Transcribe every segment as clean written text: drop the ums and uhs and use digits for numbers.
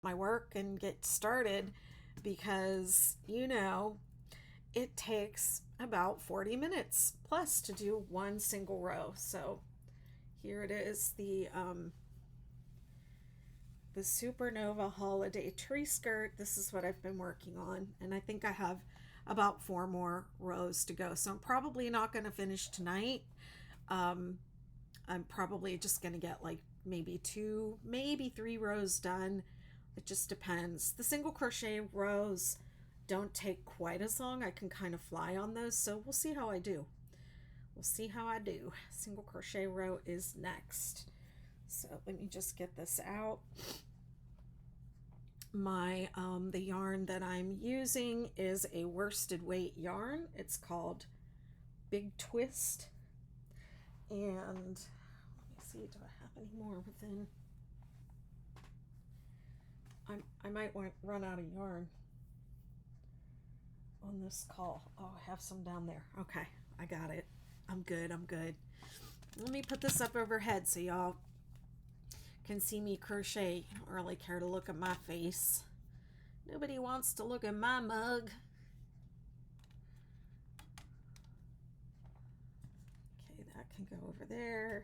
my work and get started because, it takes about 40 minutes plus to do one single row. So here it is, the Supernova Holiday Tree Skirt. This is what I've been working on, and I think I have about 4 more rows to go. So I'm probably not going to finish tonight. Um, I'm probably just going to get like maybe 2, maybe 3 rows done. It just depends. The single crochet rows don't take quite as long. I can kind of fly on those, so we'll see how I do. We'll see how I do. Single crochet row is next. So let me just get this out. My the yarn that I'm using is a worsted weight yarn. It's called Big Twist. And let me see, do I have any more within? I might run out of yarn on this call. Oh, I have some down there. Okay, I got it. I'm good. Let me put this up overhead so y'all can see me crochet. You don't really care to look at my face. Nobody wants to look at my mug. Okay, that can go over there.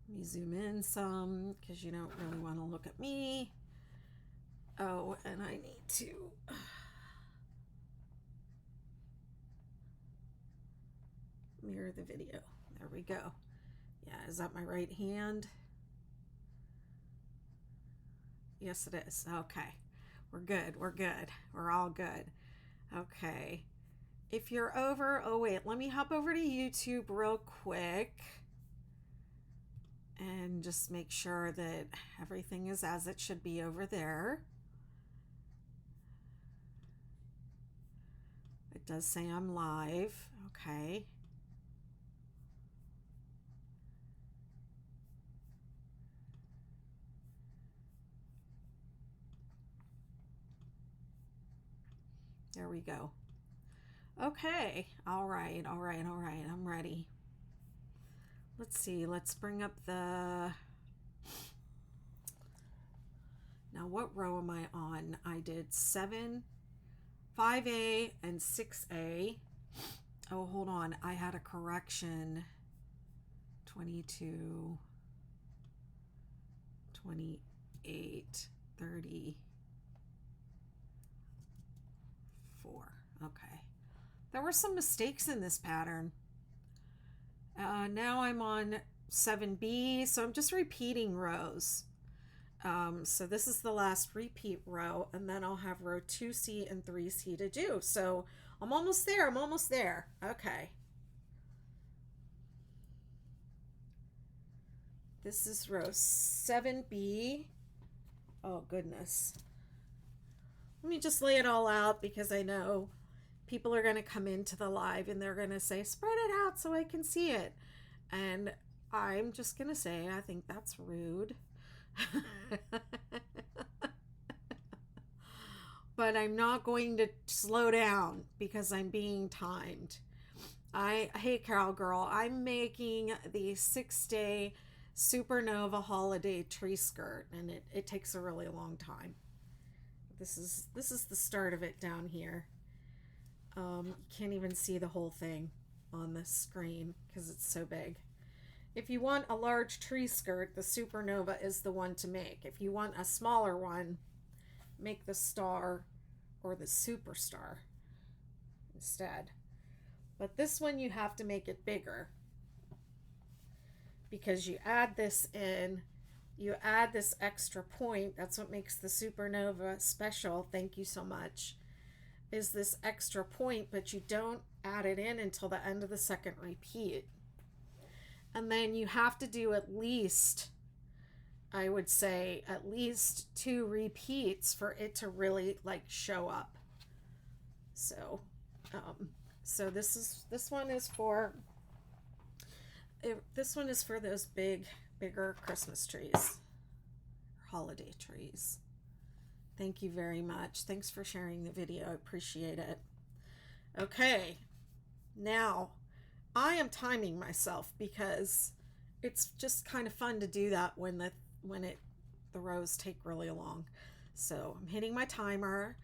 Let me zoom in some because you don't really want to look at me. Oh, and I need to mirror the video. There we go. Yeah, is that my right hand? Yes, it is. Okay. We're good. We're all good. Okay. If you're over, oh wait, let me hop over to YouTube real quick and just make sure that everything is as it should be over there. It does say I'm live. Okay. There we go. Okay. All right. I'm ready. Let's see. Let's bring up the... Now, what row am I on? I did 7, 5A, and 6A. Oh, hold on. I had a correction. 22, 28, 34. Okay. There were some mistakes in this pattern. Now I'm on 7B, so I'm just repeating rows. So this is the last repeat row, and then I'll have row 2C and 3C to do. So I'm almost there. Okay. This is row 7B. Oh, goodness. Let me just lay it all out because I know people are going to come into the live and they're going to say, spread it out so I can see it. And I'm just going to say, I think that's rude. But I'm not going to slow down because I'm being timed. Hey, Carol girl, I'm making the 6-day Supernova Holiday Tree Skirt, and it takes a really long time. This is the start of it down here. You can't even see the whole thing on the screen because it's so big. If you want a large tree skirt, the Supernova is the one to make. If you want a smaller one, make the star or the Superstar instead. But this one you have to make it bigger because you add this in, you add this extra point. That's what makes the Supernova special. Thank you so much. Is this extra point, but you don't add it in until the end of the second repeat. And then you have to do at least, I would say, at least 2 repeats for it to really like show up. So, this one is for those bigger Christmas trees, holiday trees. Thank you very much. Thanks for sharing the video. I appreciate it. Okay, now I am timing myself because it's just kind of fun to do that when when the rows take really long. So I'm hitting my timer,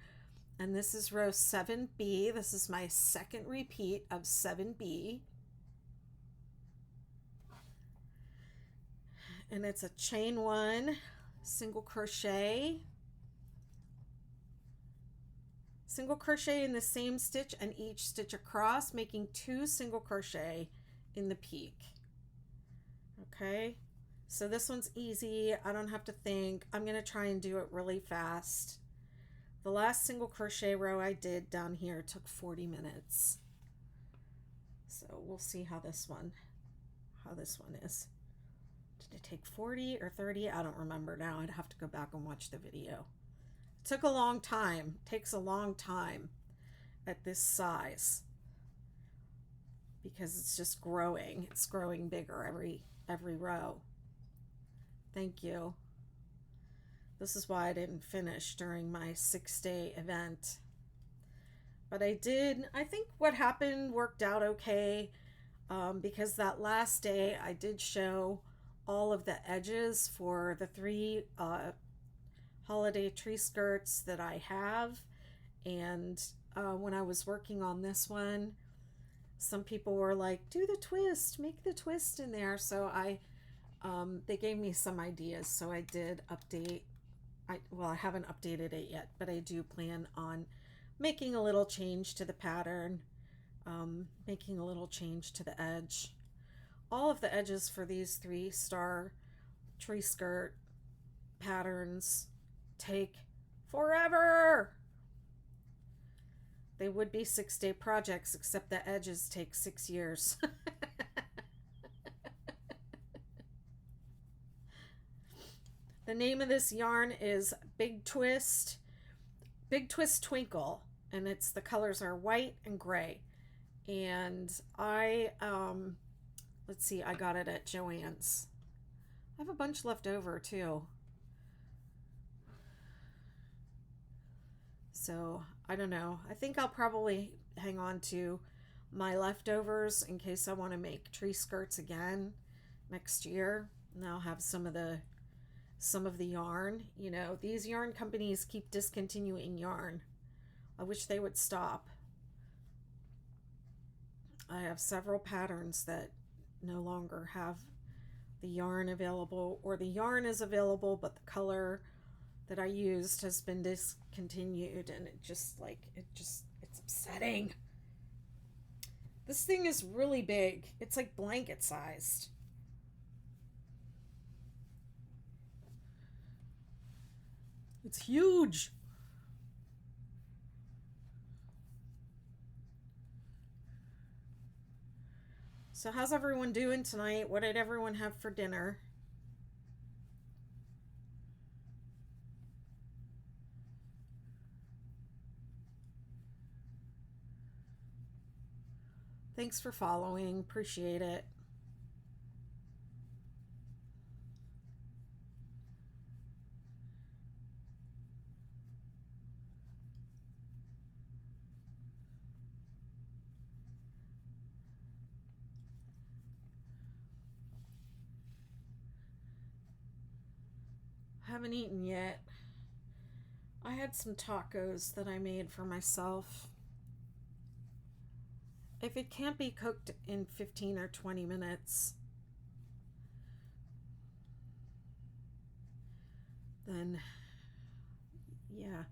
and this is row 7B. This is my second repeat of 7B. And it's a chain 1, single crochet in the same stitch, and each stitch across, making 2 single crochet in the peak. Okay, so this one's easy. I don't have to think. I'm going to try and do it really fast. The last single crochet row I did down here took 40 minutes. So we'll see how this one is. Did it take 40 or 30? I don't remember now. I'd have to go back and watch the video. It took a long time. It takes a long time at this size because it's just growing. It's growing bigger every row. Thank you. This is why I didn't finish during my 6-day event. But I did. I think what happened worked out okay, because that last day I did show all of the edges for the 3 holiday tree skirts that I have. And when I was working on this one, some people were like, do the twist, make the twist in there. So they gave me some ideas, so I did update. I haven't updated it yet, but I do plan on making a little change to the pattern, making a little change to the edge. All of the edges for these 3-star tree skirt patterns take forever. They would be 6-day projects, except the edges take 6 years. The name of this yarn is Big Twist Twinkle, and the colors are white and gray. And let's see, I got it at Joann's. I have a bunch left over too. So I don't know. I think I'll probably hang on to my leftovers in case I want to make tree skirts again next year. And I'll have some of the yarn. You know, these yarn companies keep discontinuing yarn. I wish they would stop. I have several patterns that no longer have the yarn available, or the yarn is available but the color that I used has been discontinued, and it's upsetting. This thing is really big. It's like blanket sized. It's huge. So how's everyone doing tonight? What did everyone have for dinner? Thanks for following. Appreciate it. Haven't eaten yet. I had some tacos that I made for myself. If it can't be cooked in 15 or 20 minutes, then yeah,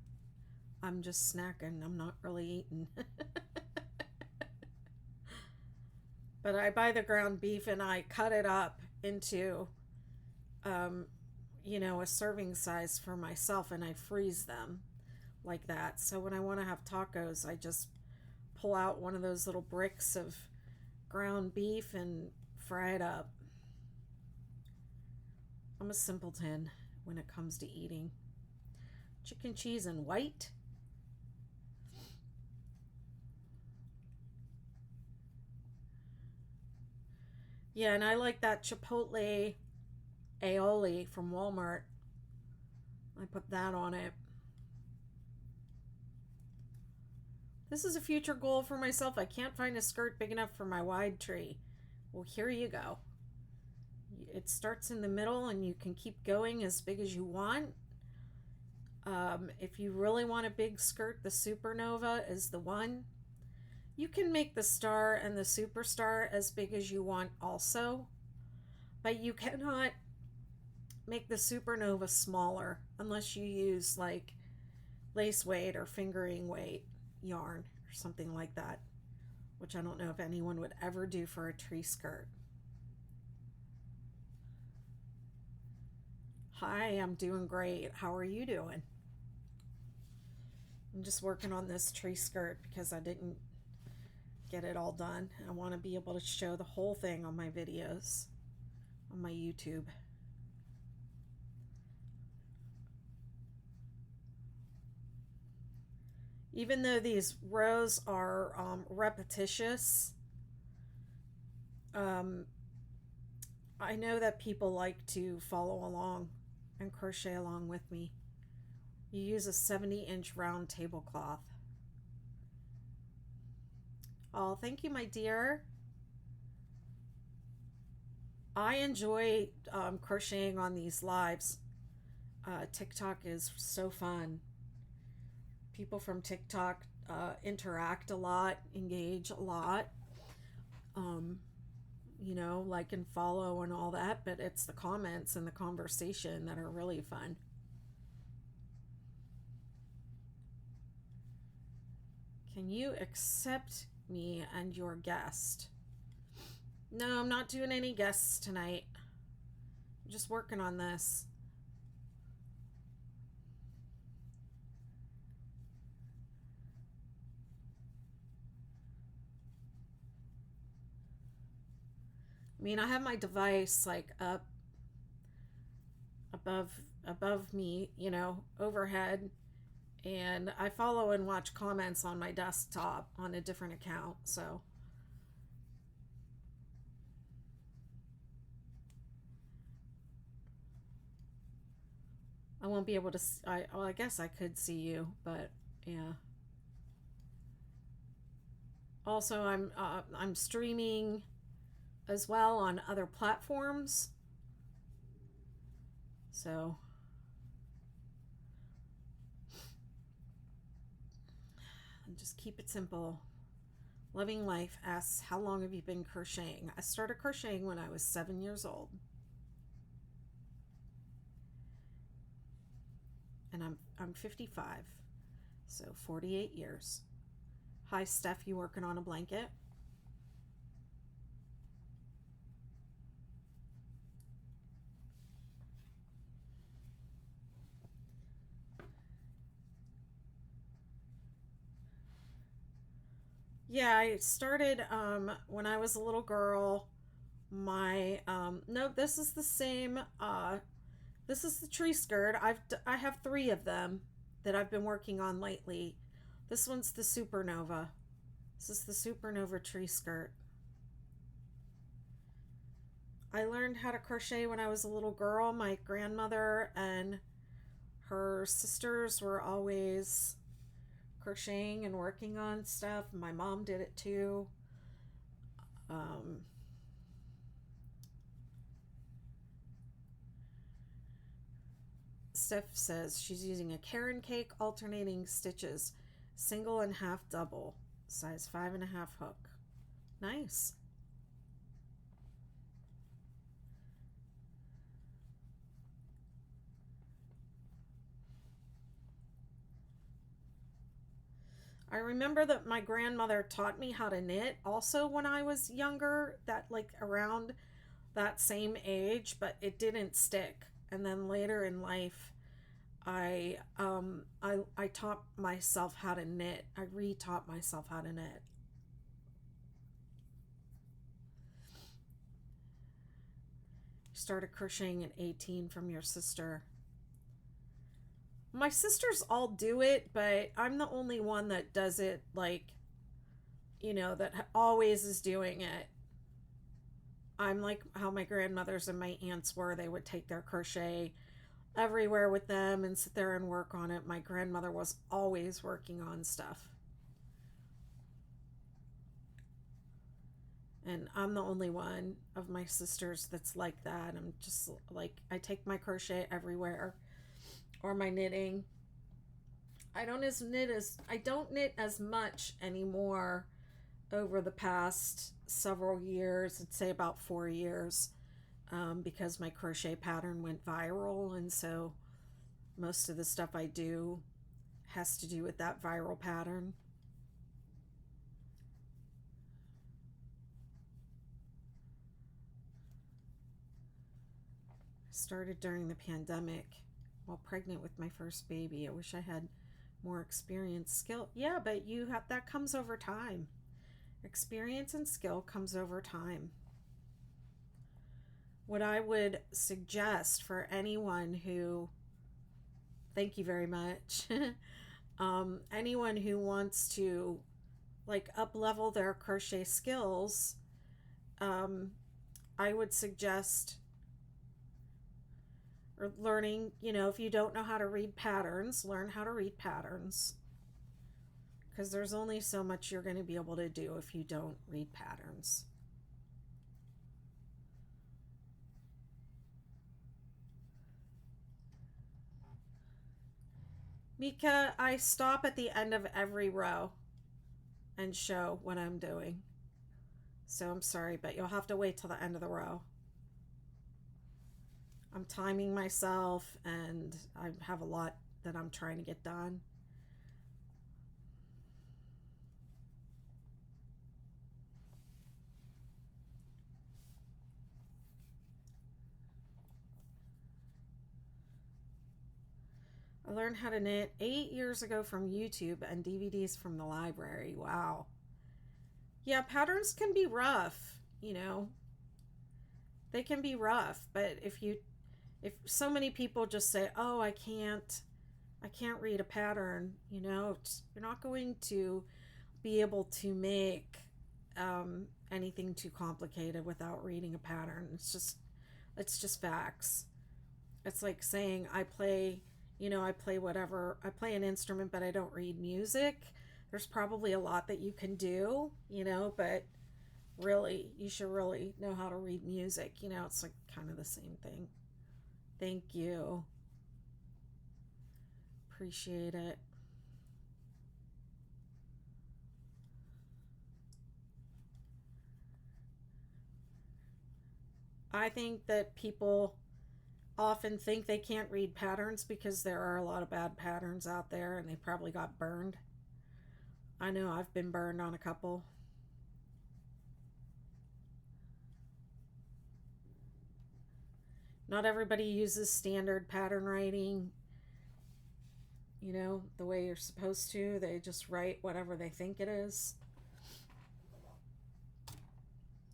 I'm just snacking. I'm not really eating. But I buy the ground beef and I cut it up into a serving size for myself, and I freeze them like that. So when I want to have tacos, I just pull out one of those little bricks of ground beef and fry it up. I'm a simpleton when it comes to eating. Chicken, cheese, and white. Yeah, and I like that chipotle aioli from Walmart. I put that on it. This is a future goal for myself. I can't find a skirt big enough for my wide tree. Well, here you go. it starts in the middle and you can keep going as big as you want. If you really want a big skirt, the Supernova is the one. You can make the star and the Superstar as big as you want also, but you cannot make the Supernova smaller unless you use like lace weight or fingering weight yarn or something like that, which I don't know if anyone would ever do for a tree skirt. Hi, I'm doing great. How are you doing? I'm just working on this tree skirt because I didn't get it all done. I want to be able to show the whole thing on my videos on my YouTube. Even though these rows are repetitious, I know that people like to follow along and crochet along with me. You use a 70-inch round tablecloth. Oh, thank you, my dear. I enjoy crocheting on these lives. TikTok is so fun. People from TikTok interact a lot, engage a lot, you know, like and follow and all that, but it's the comments and the conversation that are really fun. Can you accept me and your guest? No, I'm not doing any guests tonight. I'm just working on this. I mean, I have my device like up above me, you know, overhead, and I follow and watch comments on my desktop on a different account, so I won't be able to I guess I could see you, but yeah. Also, I'm streaming as well on other platforms, so just keep it simple. Loving Life asks, how long have you been crocheting? I started crocheting when I was 7 years old, and I'm 55, so 48 years. Hi, Steph, you working on a blanket? Yeah, I started when I was a little girl. My no, this is the same. This is the tree skirt. I have 3 of them that I've been working on lately. This one's the Supernova. This is the Supernova tree skirt. I learned how to crochet when I was a little girl. My grandmother and her sisters were always crocheting and working on stuff. My mom did it too. Steph says she's using a Karen cake alternating stitches, single and half double, size 5.5 hook. Nice. I remember that my grandmother taught me how to knit also when I was younger, that like around that same age, but it didn't stick. And then later in life, I taught myself how to knit. I retaught myself how to knit. Started crocheting at 18 from your sister. My sisters all do it, but I'm the only one that does it, like, you know, that always is doing it. I'm like how my grandmothers and my aunts were. They would take their crochet everywhere with them and sit there and work on it. My grandmother was always working on stuff. And I'm the only one of my sisters that's like that. I'm just like, I take my crochet everywhere, or my knitting. I don't knit as much anymore over the past several years. I'd say about 4 years, because my crochet pattern went viral, and so most of the stuff I do has to do with that viral pattern. I started during the pandemic while pregnant with my first baby. I wish I had more experience, skill. Yeah, but that comes over time. Experience and skill comes over time. What I would suggest for anyone who, thank you very much, anyone who wants to like up level their crochet skills, I would suggest or learning, if you don't know how to read patterns, learn how to read patterns, because there's only so much you're going to be able to do if you don't read patterns. Mika, I stop at the end of every row and show what I'm doing. So I'm sorry, but you'll have to wait till the end of the row. I'm timing myself and I have a lot that I'm trying to get done. I learned how to knit 8 years ago from YouTube and DVDs from the library. Wow. Yeah, patterns can be rough, They can be rough, but if so many people just say, "Oh, I can't read a pattern," you're not going to be able to make anything too complicated without reading a pattern. It's just facts. It's like saying I play whatever, I play an instrument, but I don't read music. There's probably a lot that you can do, but really, you should really know how to read music. It's like kind of the same thing. Thank you. Appreciate it. I think that people often think they can't read patterns because there are a lot of bad patterns out there and they probably got burned. I know I've been burned on a couple. Not everybody uses standard pattern writing, the way you're supposed to. They just write whatever they think it is.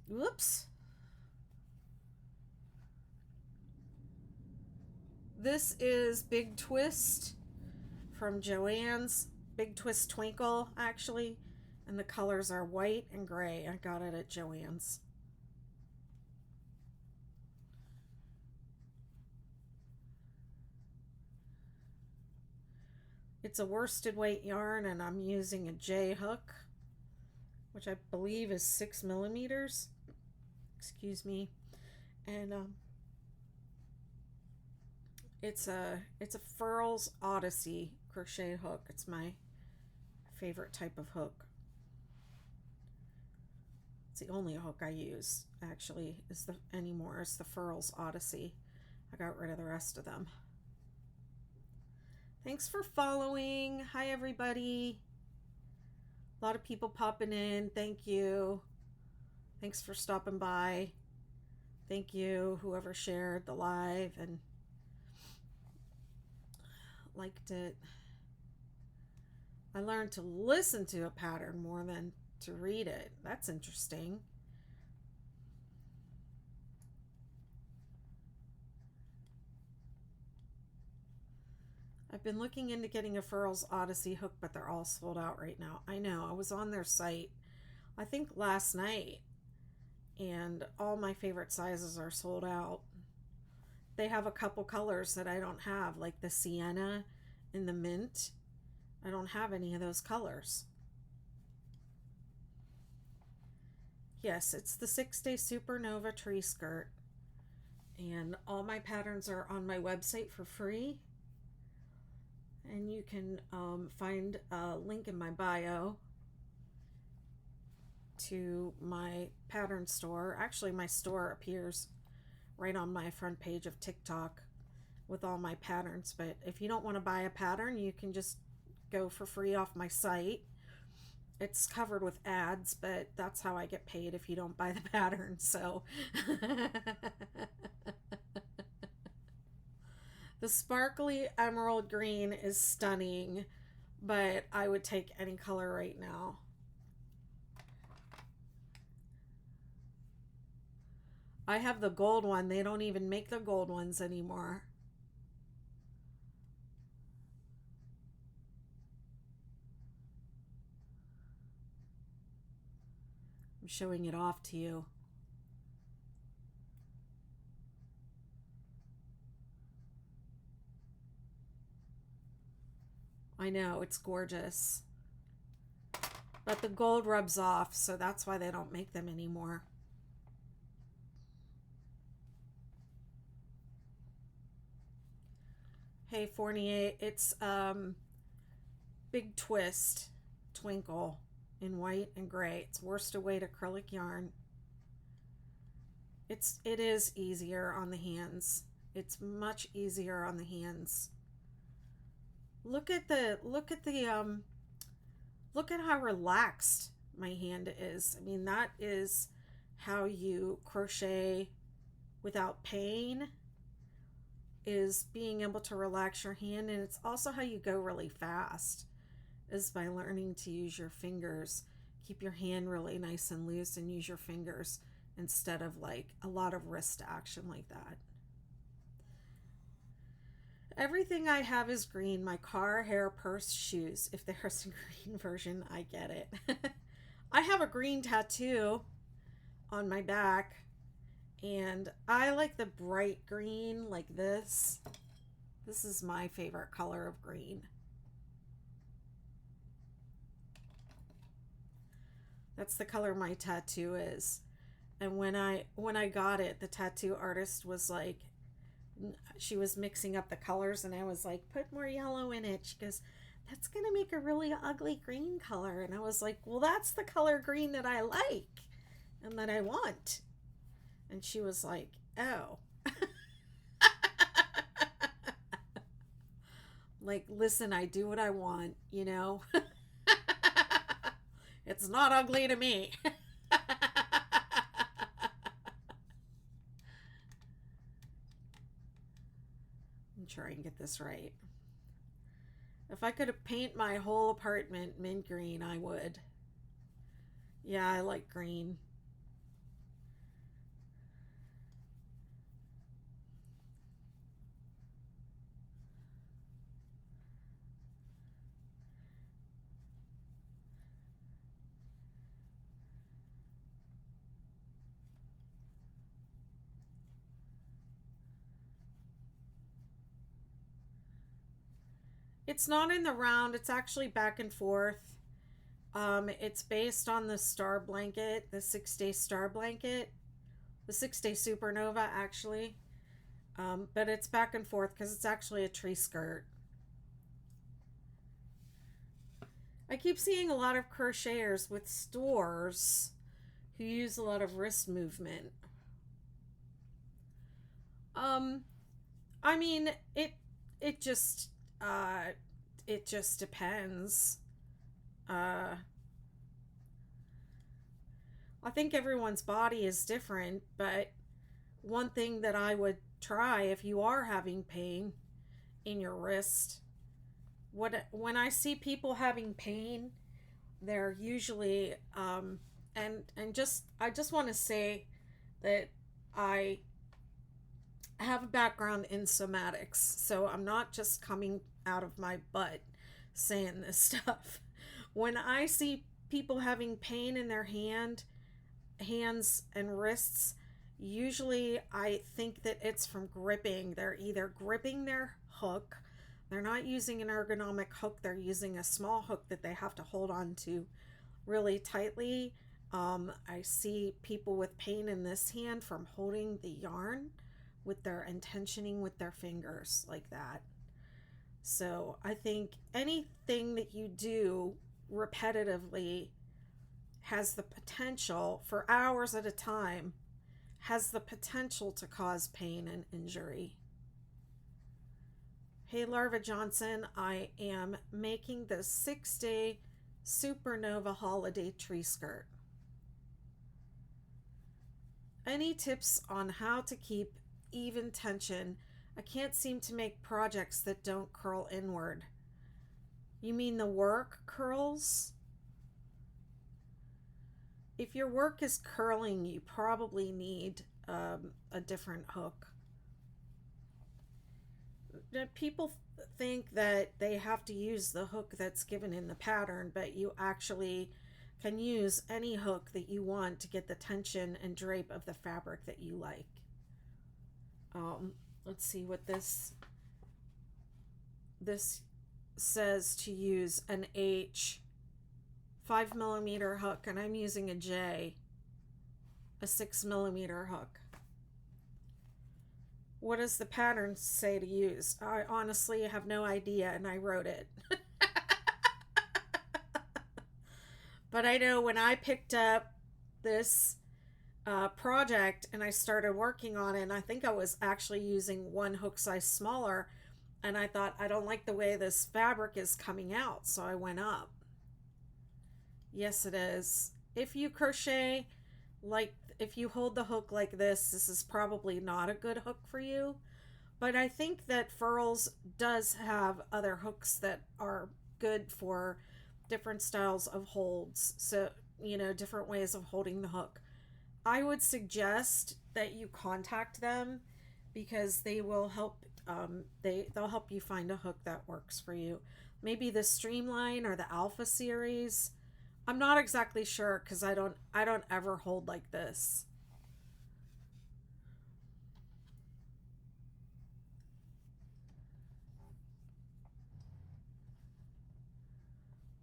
Whoops. This is Big Twist from Joann's. Big Twist Twinkle, actually. And the colors are white and gray. I got it at Joann's. It's a worsted weight yarn, and I'm using a J hook, which I believe is 6 millimeters. Excuse me. And it's a Furls Odyssey crochet hook. It's my favorite type of hook. It's the only hook I use actually anymore. It's the Furls Odyssey. I got rid of the rest of them. Thanks for following. Hi everybody. A lot of people popping in. Thank you. Thanks for stopping by. Thank you whoever shared the live and liked it. I learned to listen to a pattern more than to read it. That's interesting. I've been looking into getting a Furls Odyssey hook, but they're all sold out right now. I know. I was on their site, I think last night, and all my favorite sizes are sold out. They have a couple colors that I don't have, like the sienna and the mint. I don't have any of those colors. Yes, it's the 6-Day Supernova Tree Skirt. And all my patterns are on my website for free. And you can find a link in my bio to my pattern store. Actually, my store appears right on my front page of TikTok with all my patterns. But if you don't want to buy a pattern, you can just go for free off my site. It's covered with ads, but that's how I get paid if you don't buy the pattern. So the sparkly emerald green is stunning, but I would take any color right now. I have the gold one. They don't even make the gold ones anymore. I'm showing it off to you. I know, it's gorgeous. But the gold rubs off, so that's why they don't make them anymore. Hey Fournier, it's Big Twist Twinkle in white and gray. It's worsted weight acrylic yarn. It is easier on the hands. It's much easier on the hands. Look at how relaxed my hand is. I mean, that is how you crochet without pain, is being able to relax your hand. And it's also how you go really fast, is by learning to use your fingers. Keep your hand really nice and loose and use your fingers instead of like a lot of wrist action like that. Everything I have is green. My car, hair, purse, shoes. If there's a green version, I get it. I have a green tattoo on my back, and I like the bright green like this. This is my favorite color of green. That's the color my tattoo is. And when I got it, the tattoo artist was like, she was mixing up the colors, and I was like, put more yellow in it. She goes, that's gonna make a really ugly green color. And I was like, well, that's the color green that I like and that I want. And she was like, oh. Like, listen, I do what I want, you know. It's not ugly to me. Try and get this right. If I could paint my whole apartment mint green, I would. Yeah, I like green. It's not in the round, it's actually back and forth. It's based on the star blanket, the 6-Day star blanket, the 6-Day Supernova, actually. But it's back and forth because it's actually a tree skirt. I keep seeing a lot of crocheters with stores who use a lot of wrist movement. Um, I mean, it just it just depends. Uh, I think everyone's body is different, but one thing that I would try if you are having pain in your wrist, when I see people having pain, they're usually and just I just want to say that I have a background in somatics, so I'm not just coming out of my butt saying this stuff. When I see people having pain in their hands and wrists, usually I think that it's from gripping. They're either gripping their hook, they're not using an ergonomic hook, they're using a small hook that they have to hold on to really tightly, I see people with pain in this hand from holding the yarn with their intentioning with their fingers like that. So I think anything that you do repetitively has the potential for hours at a time, has the potential to cause pain and injury. Hey Larva Johnson, I am making the 6-day Supernova holiday tree skirt. Any tips on how to keep even tension? I can't seem to make projects that don't curl inward. You mean the work curls? If your work is curling, you probably need a different hook. People think that they have to use the hook that's given in the pattern, but you actually can use any hook that you want to get the tension and drape of the fabric that you like. Let's see what this says, to use an H 5mm hook, and I'm using a J, a 6mm hook. What does the pattern say to use? I honestly have no idea, and I wrote it. But I know when I picked up this project and I started working on it, and I think I was actually using one hook size smaller, and I thought, I don't like the way this fabric is coming out, so I went up. Yes, it is. If you crochet, like if you hold the hook like this is probably not a good hook for you. But I think that Furls does have other hooks that are good for different styles of holds. So, different ways of holding the hook. I would suggest that you contact them because they will help. They'll help you find a hook that works for you. Maybe the Streamline or the Alpha series. I'm not exactly sure because I don't ever hold like this.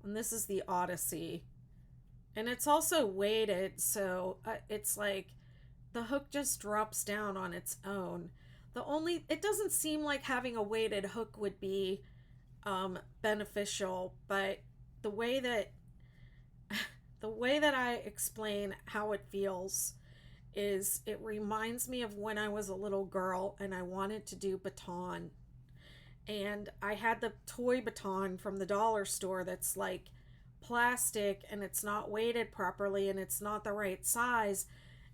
And this is the Odyssey. And it's also weighted, so it's like the hook just drops down on its own. It doesn't seem like having a weighted hook would be beneficial, but the way that I explain how it feels is it reminds me of when I was a little girl and I wanted to do baton. And I had the toy baton from the dollar store that's like plastic and it's not weighted properly and it's not the right size.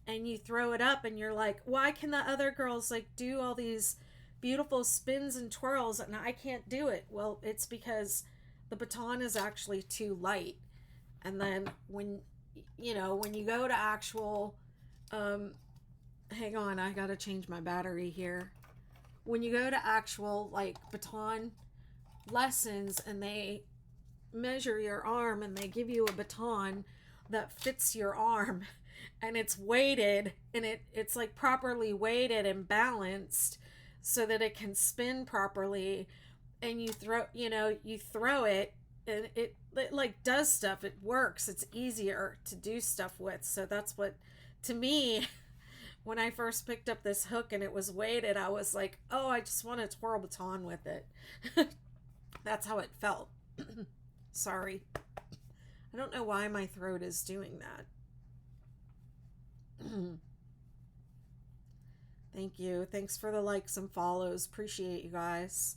And you throw it up and you're like, why can the other girls like do all these beautiful spins and twirls and I can't do it? Well, it's because the baton is actually too light. And then when you go to actual hang on, I gotta change my battery here. When you go to actual like baton lessons and they measure your arm and they give you a baton that fits your arm and it's weighted and it's like properly weighted and balanced so that it can spin properly, and you throw it and it like does stuff, it works, it's easier to do stuff with. So that's what, to me, when I first picked up this hook and it was weighted, I was like, oh, I just want to twirl baton with it. That's how it felt. Sorry. I don't know why my throat is doing that. Thank you. Thanks for the likes and follows. Appreciate you guys.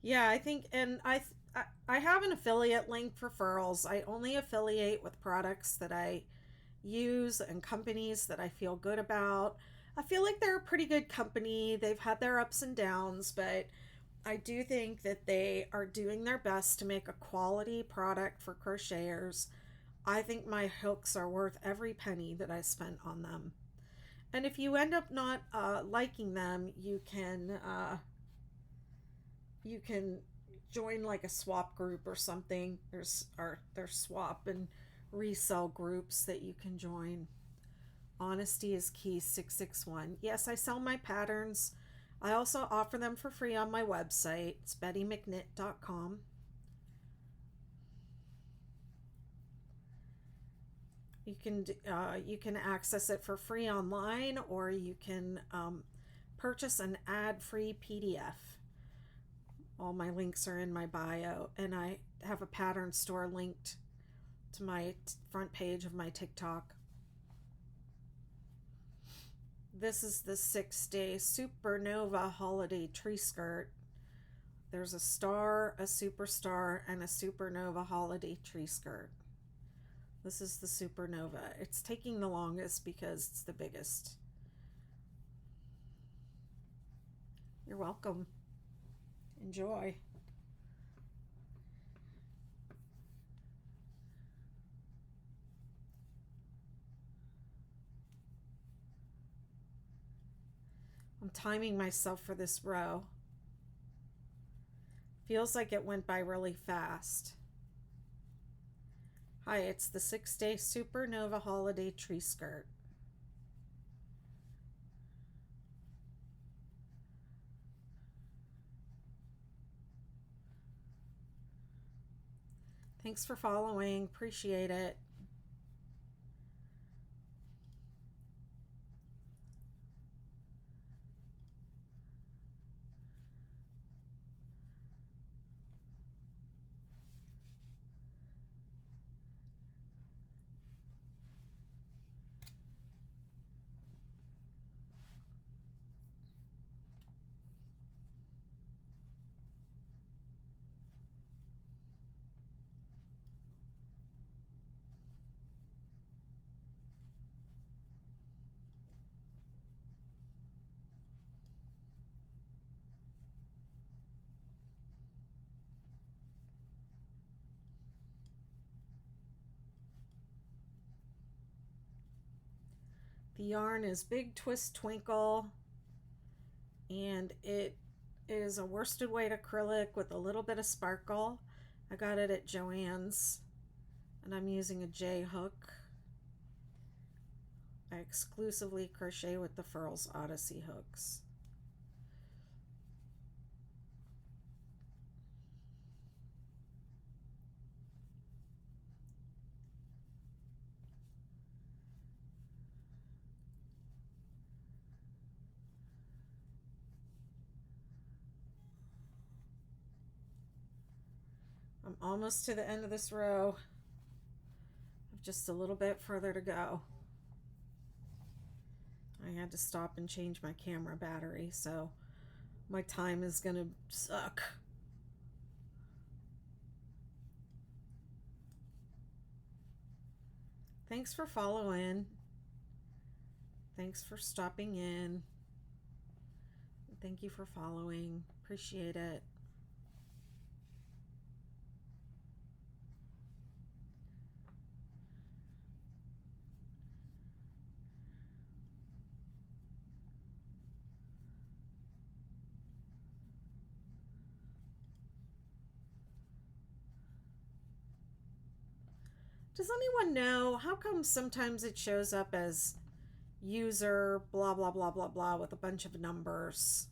Yeah, I think, and I have an affiliate link for Furls. I only affiliate with products that I use and companies that I feel good about. I feel like they're a pretty good company. They've had their ups and downs, but I do think that they are doing their best to make a quality product for crocheters. I think my hooks are worth every penny that I spent on them. And if you end up not liking them, you can join like a swap group or something. There's swap and resell groups that you can join. Honesty is key 661. Yes, I sell my patterns I also offer them for free on my website. It's bettymcknit.com. You can access it for free online, or you can purchase an ad-free PDF. All my links are in my bio, and I have a pattern store linked to my front page of my TikTok. This is the 6-day Supernova holiday tree skirt. There's a star, a superstar, and a supernova holiday tree skirt. This is the Supernova. It's taking the longest because it's the biggest. You're welcome. Enjoy. I'm timing myself for this row. Feels like it went by really fast. Hi, it's the 6-day Supernova holiday tree skirt. Thanks for following. Appreciate it. The yarn is Big Twist Twinkle, and it is a worsted weight acrylic with a little bit of sparkle. I got it at Joann's, and I'm using a J hook. I exclusively crochet with the Furls Odyssey hooks. I'm almost to the end of this row. Just a little bit further to go. I had to stop and change my camera battery, so my time is gonna suck. Thanks for following. Thanks for stopping in. Thank you for following. Appreciate it. Does anyone know how come sometimes it shows up as user blah blah blah blah blah with a bunch of numbers?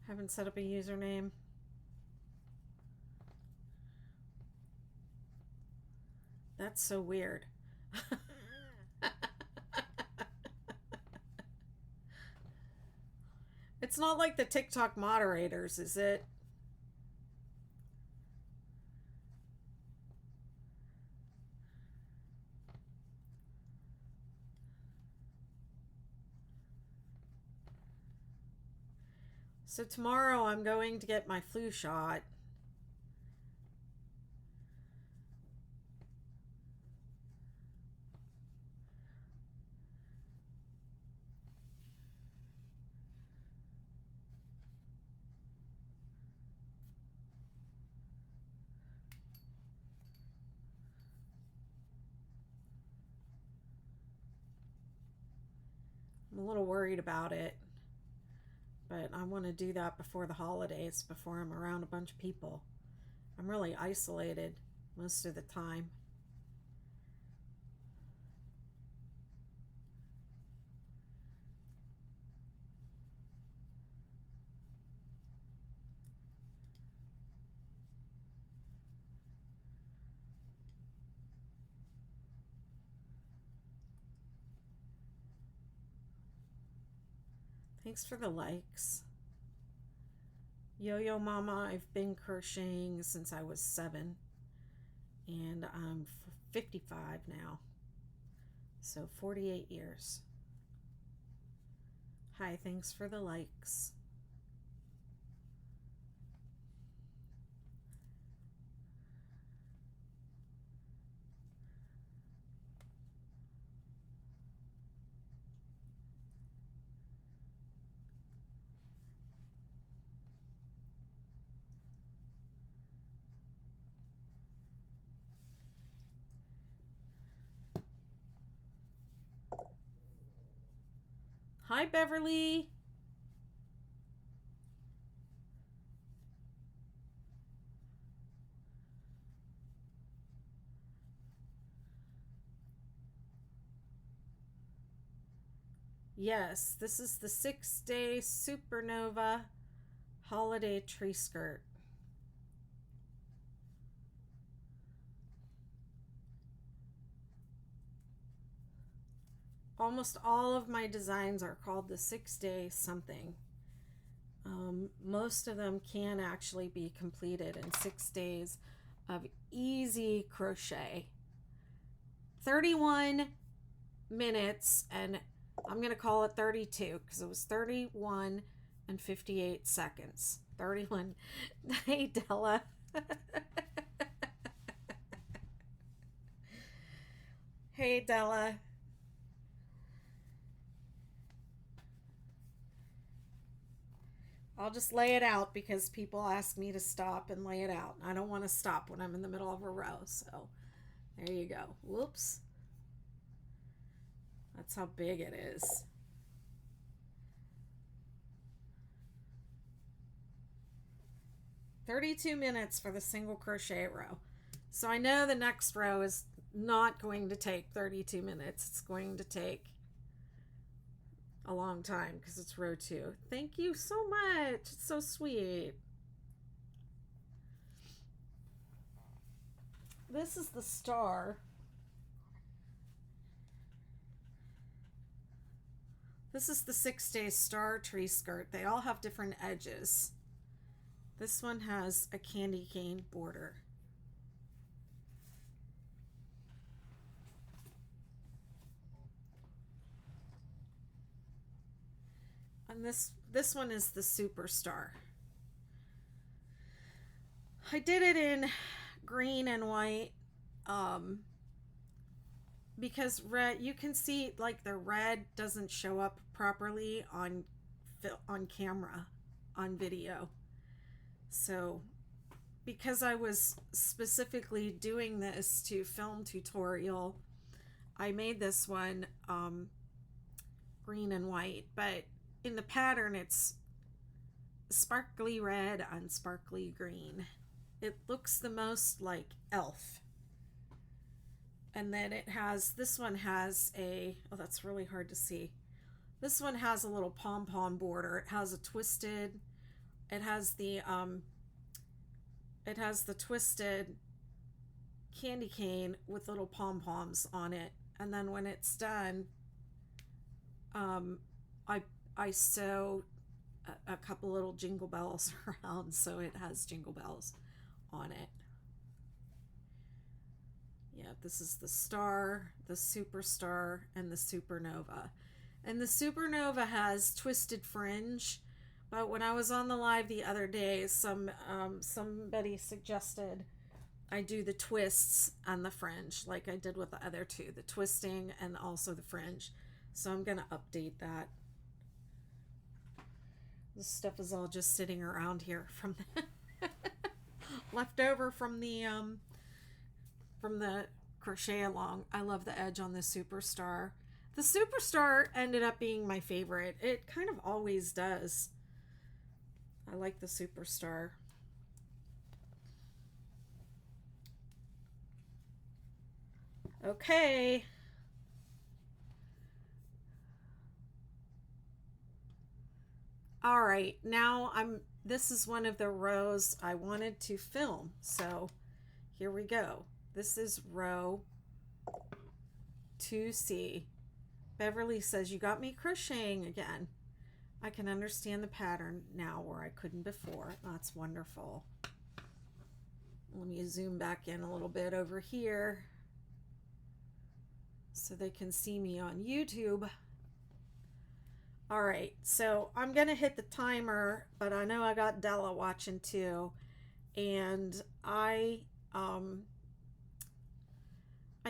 Haven't set up a username. That's so weird. It's not like the TikTok moderators, is it? So tomorrow I'm going to get my flu shot. I'm a little worried about it, but I want to do that before the holidays, before I'm around a bunch of people. I'm really isolated most of the time. Thanks for the likes. Yo-Yo Mama, I've been crocheting since I was 7, and I'm 55 now, so 48 years. Hi, thanks for the likes. Hi, Beverly. Yes, this is the 6-day Supernova holiday tree skirt. Almost all of my designs are called the 6-day something. Most of them can actually be completed in 6 days of easy crochet. 31 minutes, and I'm going to call it 32 because it was 31 and 58 seconds. 31. Hey, Della. Hey, Della. I'll just lay it out because people ask me to stop and lay it out. I don't want to stop when I'm in the middle of a row. So there you go. Whoops. That's how big it is. "32 minutes for the single crochet row." So I know the next row is not going to take 32 minutes. It's going to take a long time because it's row 2. Thank you so much. It's so sweet. This is the star. This is the 6-day star tree skirt. They all have different edges. This one has a candy cane border. And this one is the superstar. I did it in green and white because red, you can see like the red doesn't show up properly on camera, on video. So because I was specifically doing this to film tutorial, I made this one green and white, but in the pattern it's sparkly red on sparkly green. It looks the most like elf. And then it has, this one has a, oh, that's really hard to see. This one has a little pom-pom border. It has a twisted, it has the twisted candy cane with little pom-poms on it. And then when it's done, I sew a couple little jingle bells around so it has jingle bells on it. Yeah, this is the star, the superstar, and the supernova. And the supernova has twisted fringe, but when I was on the live the other day, somebody suggested I do the twists on the fringe like I did with the other two, the twisting and also the fringe. So I'm gonna update that. This stuff is all just sitting around here from the left over from the crochet along. I love the edge on the superstar. The Superstar ended up being my favorite. It kind of always does. I like the Superstar. Okay. All right, now this is one of the rows I wanted to film. So here we go. This is row 2C. Beverly says, you got me crocheting again. I can understand the pattern now where I couldn't before. That's wonderful. Let me zoom back in a little bit over here so they can see me on YouTube. All right, so I'm gonna hit the timer, but I know I got Della watching too, and I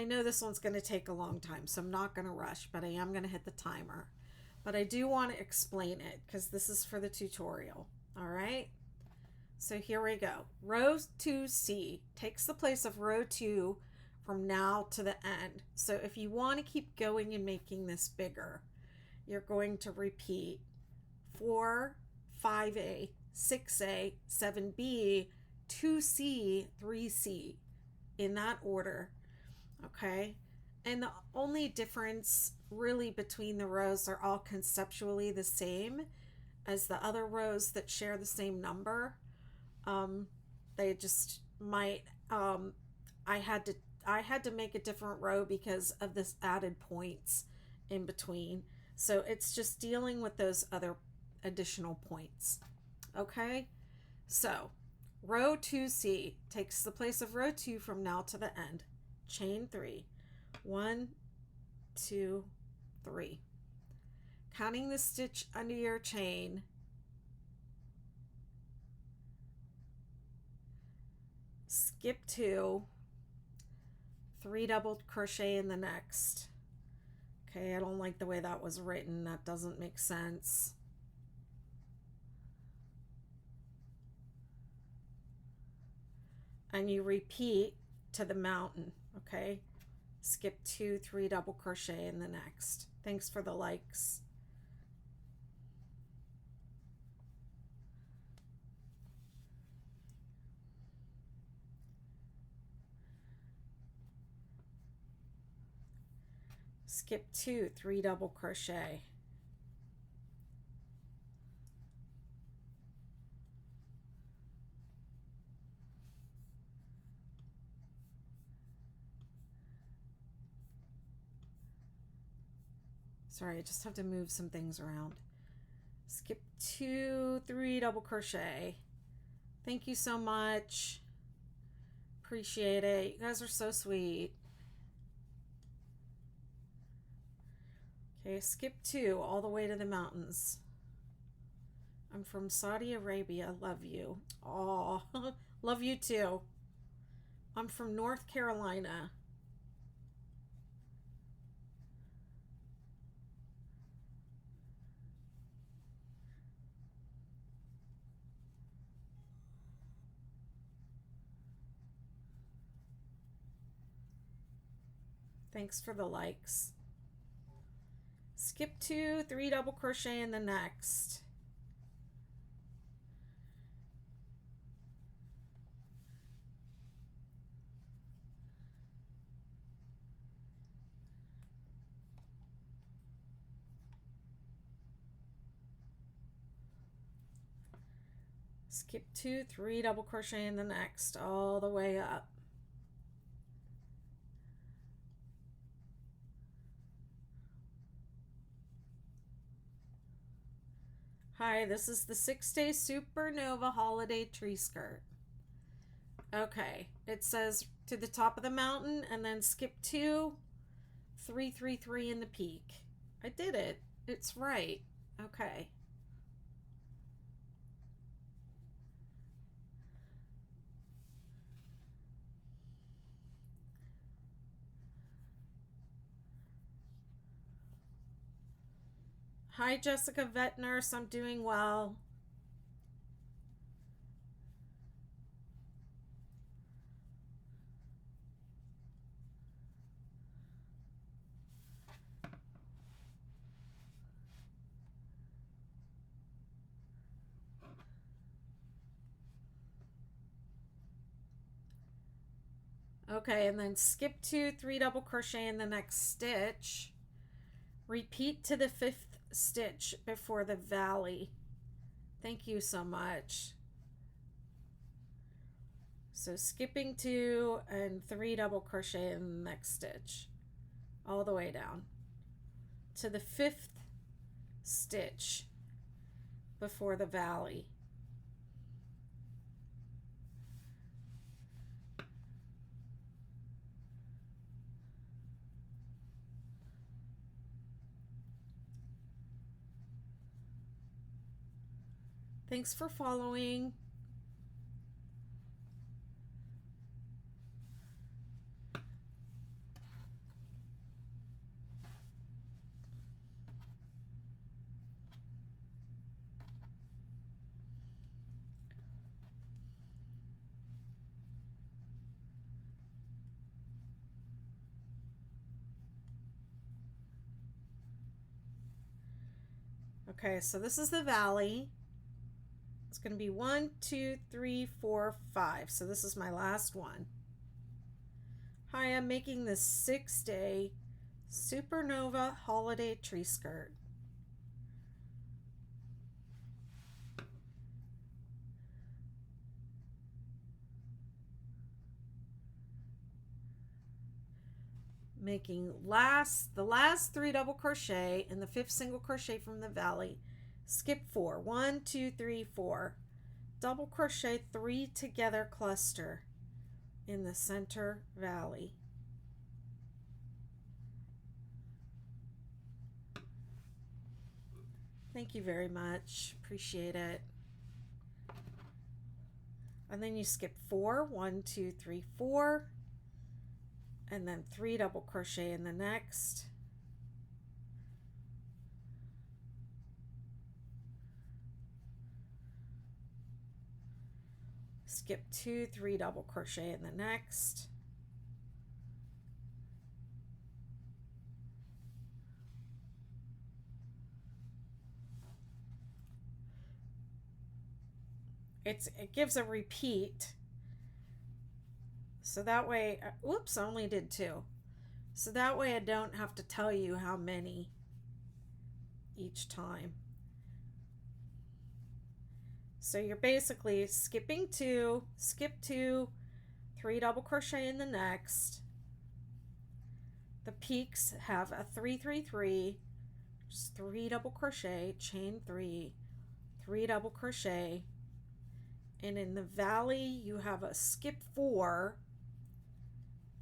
know this one's gonna take a long time, so I'm not gonna rush, but I am gonna hit the timer. But I do want to explain it because this is for the tutorial. All right, so here we go. Row 2C takes the place of row 2 from now to the end. So if you want to keep going and making this bigger, you're going to repeat 4, 5A, 6A, 7B, 2C, 3C in that order, okay? And the only difference really between the rows are all conceptually the same as the other rows that share the same number. They just might, I had to make a different row because of this added points in between. So it's just dealing with those other additional points. Okay, so row 2C takes the place of row 2 from now to the end. Chain 3. 1, 2, 3. Counting the stitch under your chain, skip 2, 3 double crochet in the next. Okay, I don't like the way that was written. That doesn't make sense. And you repeat to the mountain, okay? Skip 2, 3 double crochet in the next. Thanks for the likes. Skip 2, 3 double crochet. Sorry, I just have to move some things around. Skip 2, 3 double crochet. Thank you so much. Appreciate it. You guys are so sweet. Okay, skip 2 all the way to the mountains. I'm from Saudi Arabia. Love you. Aw, love you too. I'm from North Carolina. Thanks for the likes. Skip 2, 3 double crochet in the next. Skip 2, 3 double crochet in the next all the way up. Hi, this is the 6-Day Supernova Holiday Tree Skirt. Okay, it says to the top of the mountain and then skip 2, 3, 3, 3 in the peak. I did it. It's right. Okay. Hi, Jessica Vet Nurse. I'm doing well. Okay, and then skip 2, 3 double crochet in the next stitch. Repeat to the 5th stitch before the valley. Thank you so much. So skipping 2 and 3 double crochet in the next stitch, all the way down to the 5th stitch before the valley. Thanks for following. Okay, so this is the valley. It's going to be 1, 2, 3, 4, 5. So this is my last one. Hi, I'm making this 6-day Supernova holiday tree skirt. Making the last 3 double crochet in the 5th single crochet from the valley. Skip 4. 1, 2, 3, 4. Double crochet 3 together cluster in the center valley. Thank you very much. Appreciate it. And then you skip 4. 1, 2, 3, 4. And then 3 double crochet in the next. Skip 2, 3 double crochet in the next. It gives a repeat. So that way, oops, I only did 2. So that way I don't have to tell you how many each time. So you're basically skipping 2, skip 2, 3 double crochet in the next. The peaks have a 3, 3, 3, just 3 double crochet, chain 3, 3 double crochet. And in the valley, you have a skip 4,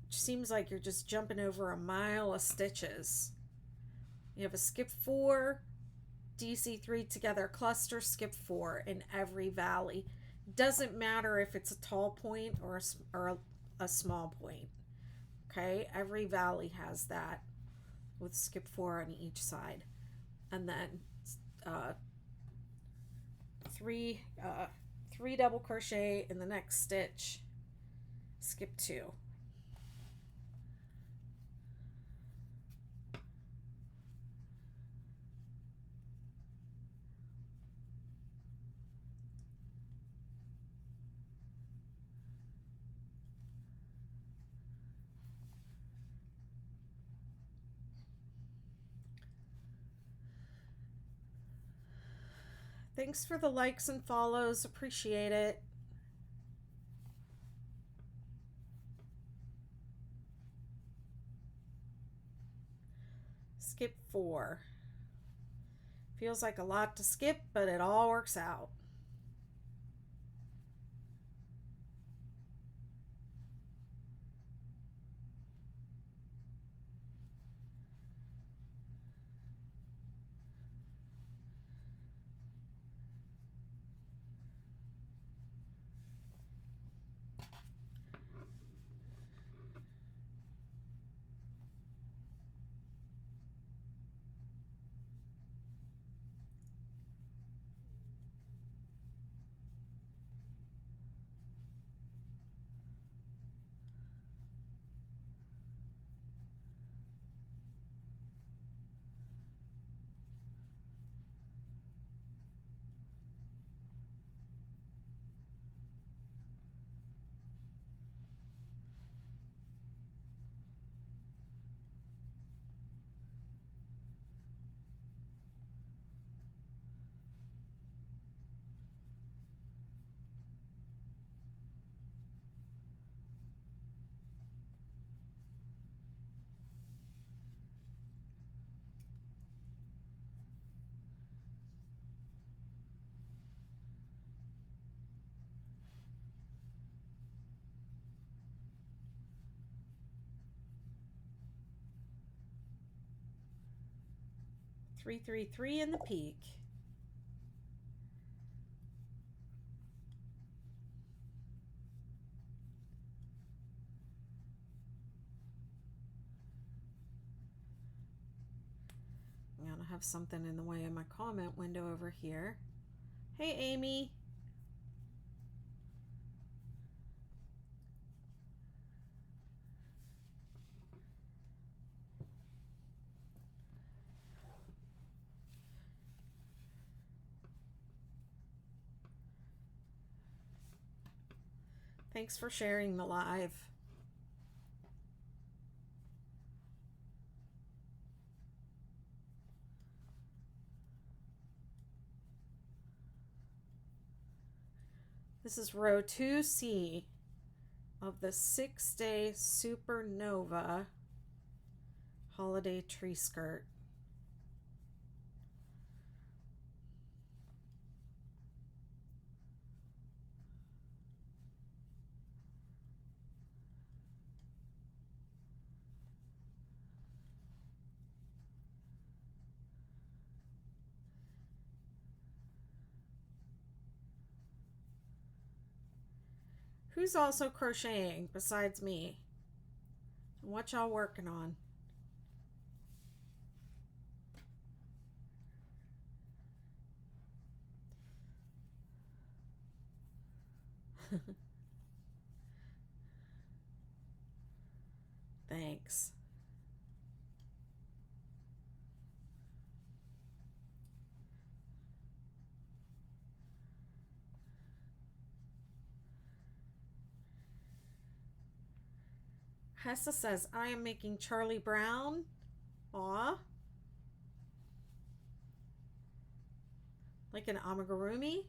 which seems like you're just jumping over a mile of stitches. You have a skip 4, DC3 together cluster, skip 4 in every valley. Doesn't matter if it's a tall point or a small point. Okay, every valley has that with skip 4 on each side. And then 3 double crochet in the next stitch, skip 2. Thanks for the likes and follows. Appreciate it. Skip 4. Feels like a lot to skip, but it all works out. 333 in the peak. I'm gonna have something in the way of my comment window over here. Hey, Amy. Thanks for sharing the live. This is row 2C of the 6-day Supernova holiday tree skirt. Who's also crocheting besides me? What y'all working on? Thanks. Hessa says, I am making Charlie Brown. Aw. Like an amigurumi.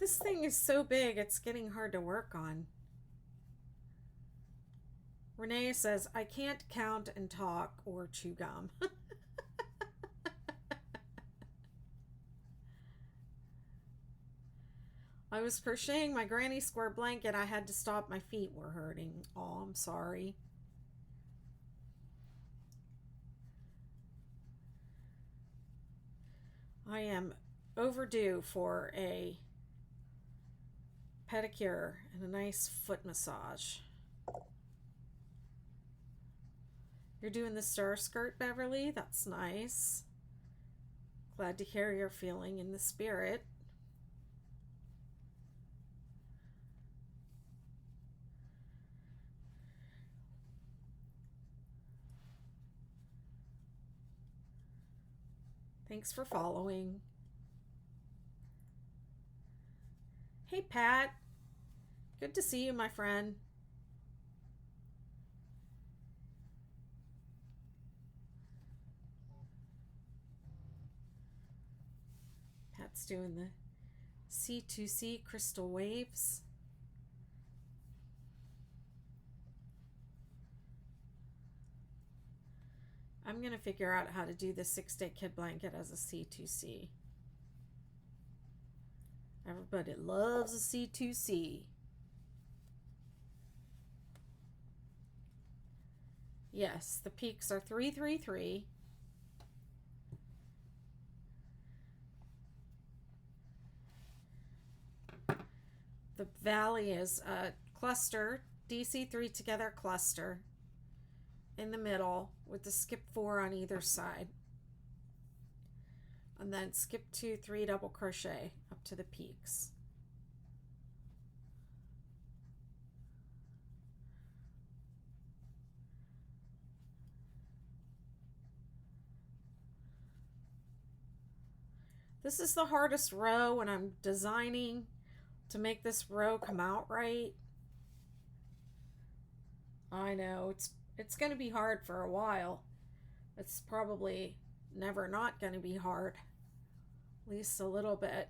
This thing is so big, it's getting hard to work on. Renee says, I can't count and talk or chew gum. I was crocheting my granny square blanket. I had to stop. My feet were hurting. Oh, I'm sorry. I am overdue for a pedicure and a nice foot massage. You're doing the star skirt, Beverly? That's nice. Glad to hear you're feeling in the spirit. Thanks for following. Hey, Pat. Good to see you, my friend. Pat's doing the C2C crystal waves. I'm going to figure out how to do the 6-day kid blanket as a C2C. Everybody loves a C2C. Yes, the peaks are 333. The valley is a cluster, DC3 together cluster in the middle with the skip 4 on either side. And then skip 2, 3 double crochet up to the peaks. This is the hardest row when I'm designing to make this row come out right. I know it's going to be hard for a while. It's probably never not going to be hard, at least a little bit.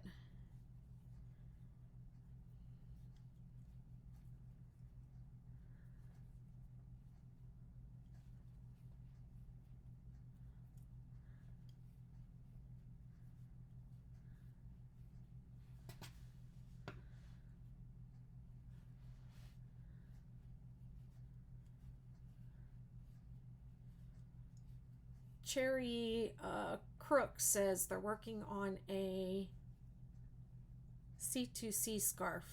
Cherry Crook says they're working on a C2C scarf.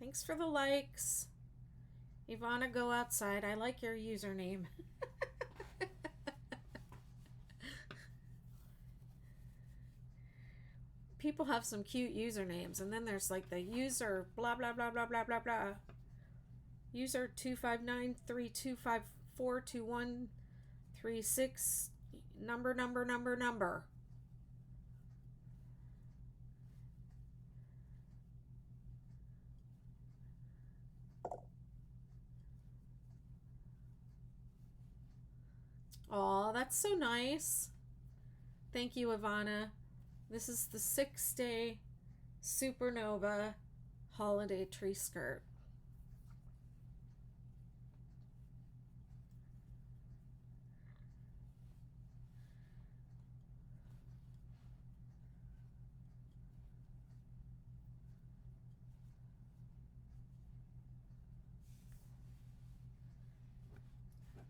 Thanks for the likes. Ivana, go outside. I like your username. People have some cute usernames, and then there's like the user blah blah blah blah blah blah blah. User 25932542136 number. Aw, that's so nice. Thank you, Ivana. This is the 6-day Supernova holiday tree skirt.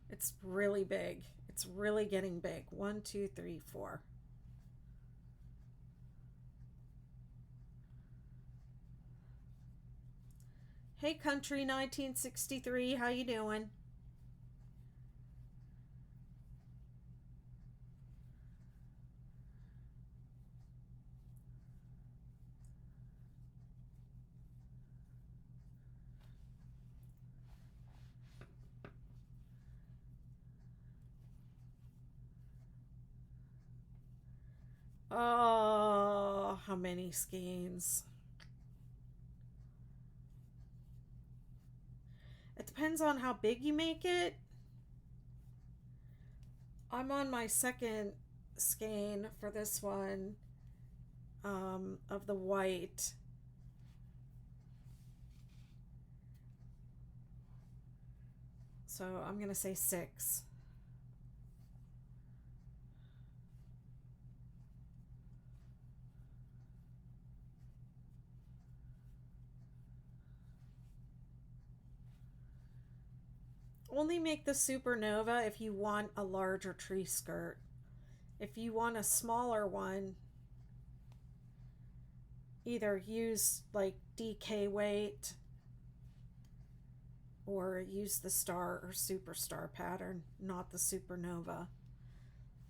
It's really big. It's really getting big. 1, 2, 3, 4. Hey Country 1963, how you doing? Oh, how many skeins? It depends on how big you make it. I'm on my second skein for this one of the white. So I'm going to say 6. Only make the Supernova if you want a larger tree skirt. If you want a smaller one, either use like DK weight or use the star or superstar pattern, not the Supernova.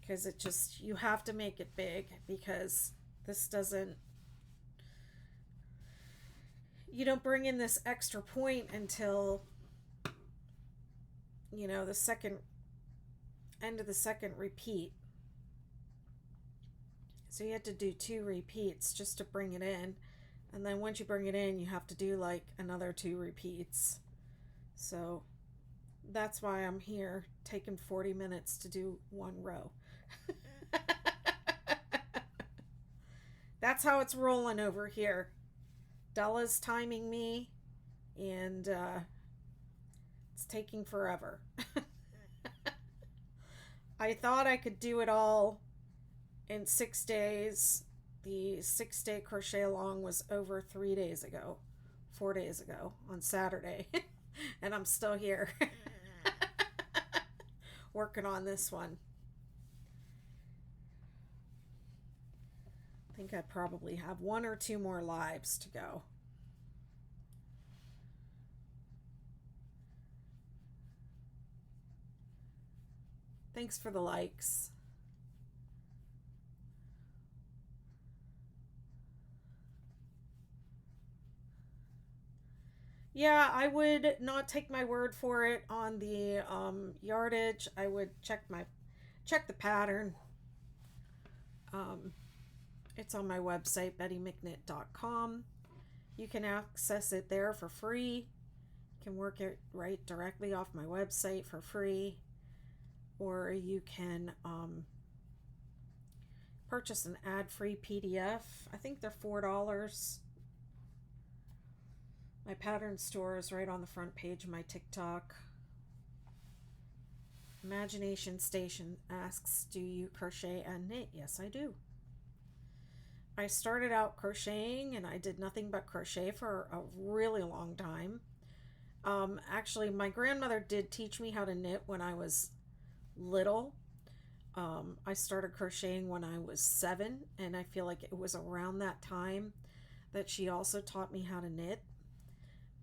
Because it just, you have to make it big because this doesn't, you don't bring in this extra point until, you know, the second end of the second repeat. So you have to do 2 repeats just to bring it in, and then once you bring it in you have to do like another 2 repeats. So that's why I'm here taking 40 minutes to do 1 row. That's how it's rolling over here. Della's timing me, and it's taking forever. I thought I could do it all in 6 days. The 6-day crochet along was over 3 days ago, 4 days ago on Saturday. And I'm still here working on this one. I think I probably have 1 or 2 more lives to go. Thanks for the likes. Yeah, I would not take my word for it on the yardage. I would check the pattern. It's on my website, bettymcknit.com. You can access it there for free. You can work it right directly off my website for free, or you can purchase an ad-free PDF. I think they're $4. My pattern store is right on the front page of my TikTok. Imagination Station asks, do you crochet and knit? Yes, I do. I started out crocheting and I did nothing but crochet for a really long time. Actually, my grandmother did teach me how to knit when I was little. I started crocheting when I was 7, and I feel like it was around that time that she also taught me how to knit.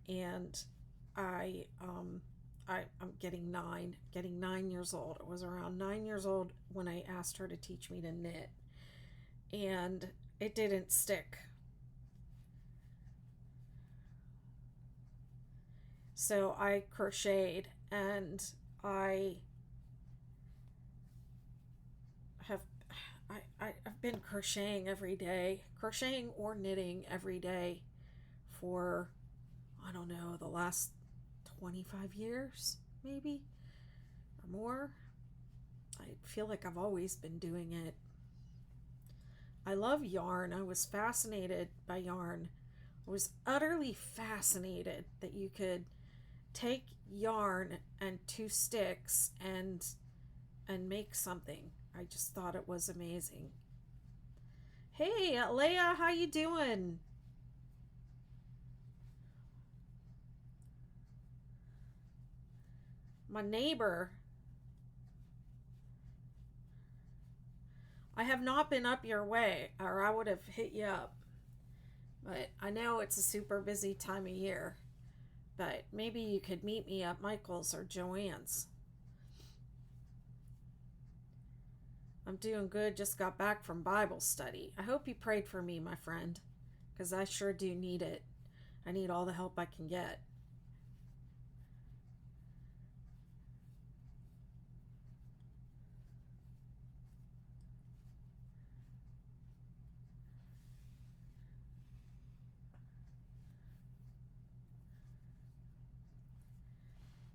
And I'm getting 9 years old. I was around 9 years old when I asked her to teach me to knit, and it didn't stick. So I crocheted, and I've been crocheting every day, crocheting or knitting every day for, I don't know, the last 25 years, maybe, or more. I feel like I've always been doing it. I love yarn. I was fascinated by yarn. I was utterly fascinated that you could take yarn and 2 sticks and make something. I just thought it was amazing. Hey, Leah, how you doing? My neighbor. I have not been up your way, or I would have hit you up. But I know it's a super busy time of year. But maybe you could meet me at Michael's or Joanne's. I'm doing good. Just got back from Bible study. I hope you prayed for me, my friend, because I sure do need it. I need all the help I can get.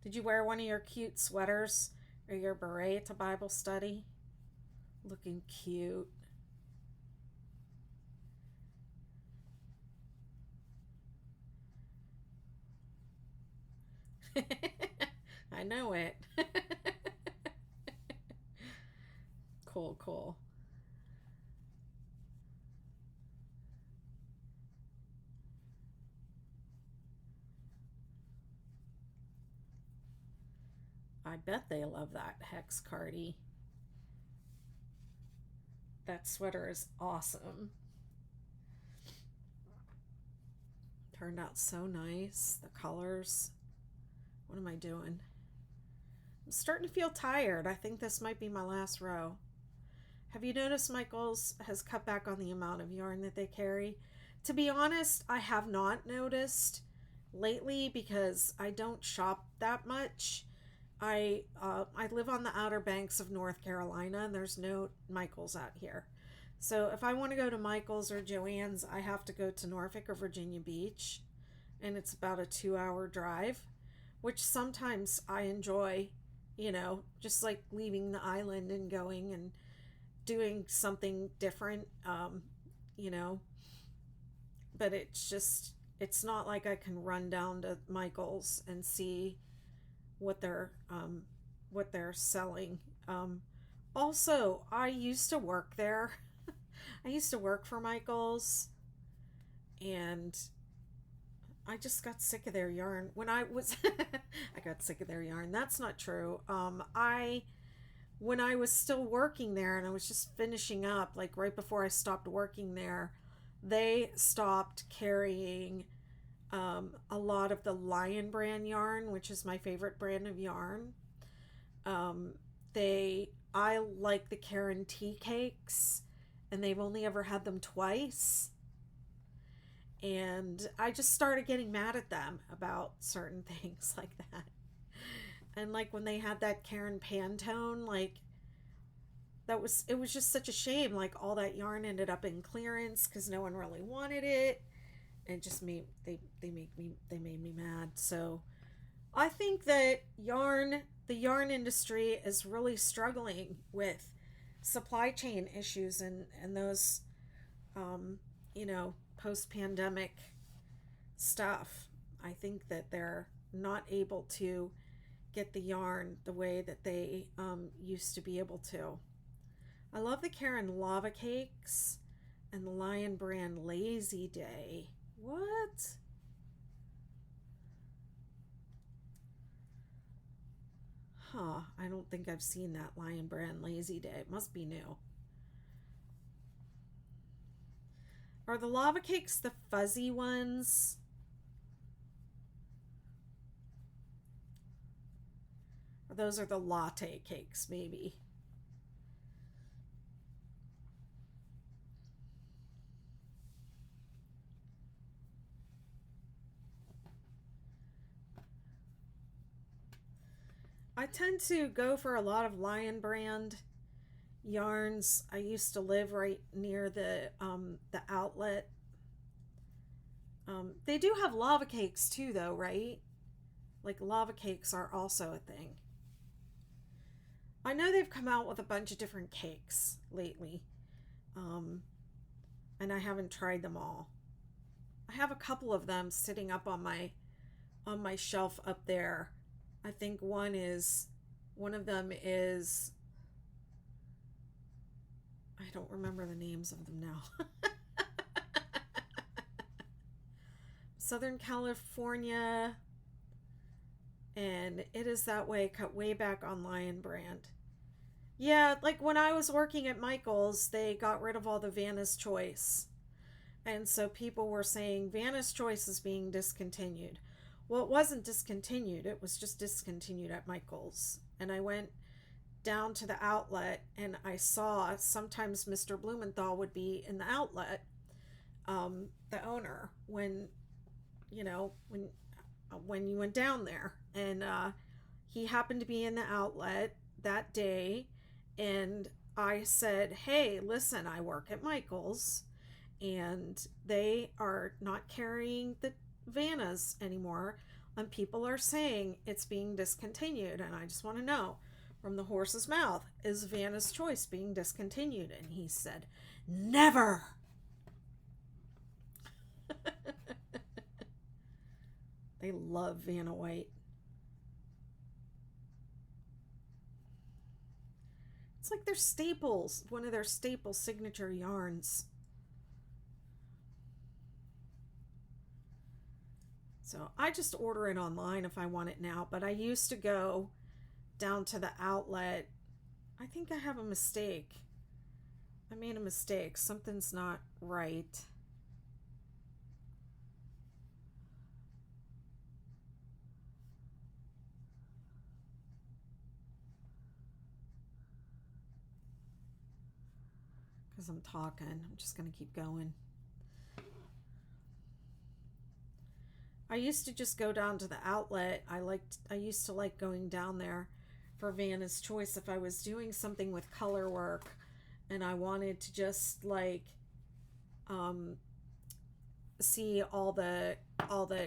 Did you wear one of your cute sweaters or your beret to Bible study? Looking cute. I know it. Cool, cool. I bet they love that hex cardi. That sweater is awesome. Turned out so nice. The colors. What am I doing? I'm starting to feel tired. I think this might be my last row. Have you noticed Michaels has cut back on the amount of yarn that they carry? To be honest, I have not noticed lately because I don't shop that much. I live on the Outer Banks of North Carolina, and there's no Michaels out here. So if I want to go to Michaels or Joann's, I have to go to Norfolk or Virginia Beach, and it's about a 2-hour drive, which sometimes I enjoy, just like leaving the island and going and doing something different, you know, but it's not like I can run down to Michael's and see what they're selling. Also, I used to work there. I used to work for Michael's, and I just got sick of their yarn. When I was, I got sick of their yarn. That's not true. When I was still working there and I was just finishing up, like right before I stopped working there, they stopped carrying a lot of the Lion brand yarn, which is my favorite brand of yarn. I like the Karen tea cakes, and they've only ever had them twice. And I just started getting mad at them about certain things like that. And like when they had that Karen Pantone, like it was just such a shame. Like all that yarn ended up in clearance because no one really wanted it. And just made me mad. So I think that the yarn industry is really struggling with supply chain issues and those, um, post pandemic stuff. I think that they're not able to get the yarn the way that they used to be able to. I love the Karen lava cakes and the Lion brand Lazy Day. What? Huh, I don't think I've seen that Lion brand Lazy Day. It must be new. Are the lava cakes the fuzzy ones? Or those are the latte cakes, maybe. I tend to go for a lot of Lion brand yarns. I used to live right near the outlet. They do have lava cakes too, though, right? Like lava cakes are also a thing. I know they've come out with a bunch of different cakes lately, um, and I haven't tried them all. I have a couple of them sitting up on my shelf up there. I think one of them is, I don't remember the names of them now. Southern California, and it is that way, cut way back on Lion brand. Yeah, like when I was working at Michael's, they got rid of all the Vanna's Choice. And so people were saying Vanna's Choice is being discontinued. Well, it wasn't discontinued, it was just discontinued at Michael's. And I went down to the outlet and I saw sometimes Mr. Blumenthal would be in the outlet, the owner, you know, when you went down there. And he happened to be in the outlet that day. And I said, hey, listen, I work at Michael's and they are not carrying the Vannas anymore. And people are saying it's being discontinued. And I just want to know from the horse's mouth, is Vanna's Choice being discontinued? And he said, never. They love Vanna White. It's like their staples, one of their staple signature yarns. So I just order it online if I want it now, but I used to go down to the outlet. I think I have a mistake. I made a mistake. Something's not right. Because I'm talking. I'm just going to keep going. I used to just go down to the outlet. I used to like going down there for Vanna's Choice if I was doing something with color work and I wanted to just like um see all the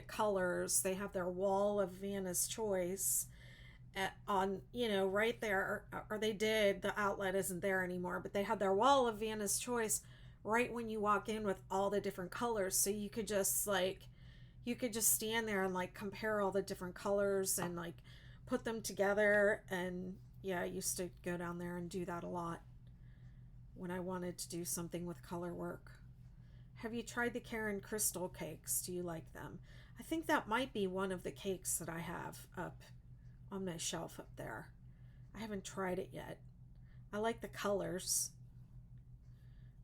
colors. They have their wall of Vanna's Choice on, right there, or they did. The outlet isn't there anymore, but they had their wall of Vanna's Choice right when you walk in with all the different colors, so you could just stand there and like compare all the different colors and like put them together. And yeah, I used to go down there and do that a lot when I wanted to do something with color work. Have you tried the Karen crystal cakes? Do you like them? I think that might be one of the cakes that I have up on my shelf up there. I haven't tried it yet. I like the colors.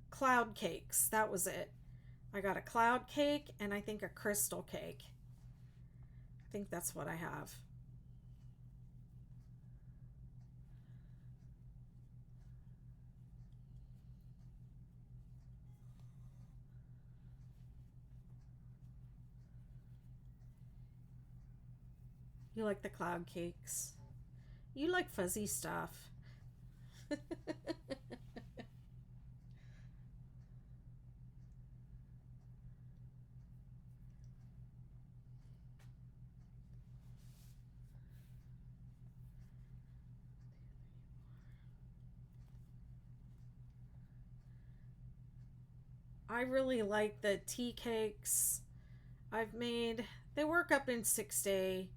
Cloud cakes, that was it. I got a cloud cake and I think a crystal cake. I think that's what I have. You like the cloud cakes. You like fuzzy stuff. I really like the tea cakes I've made. They work up in 6-day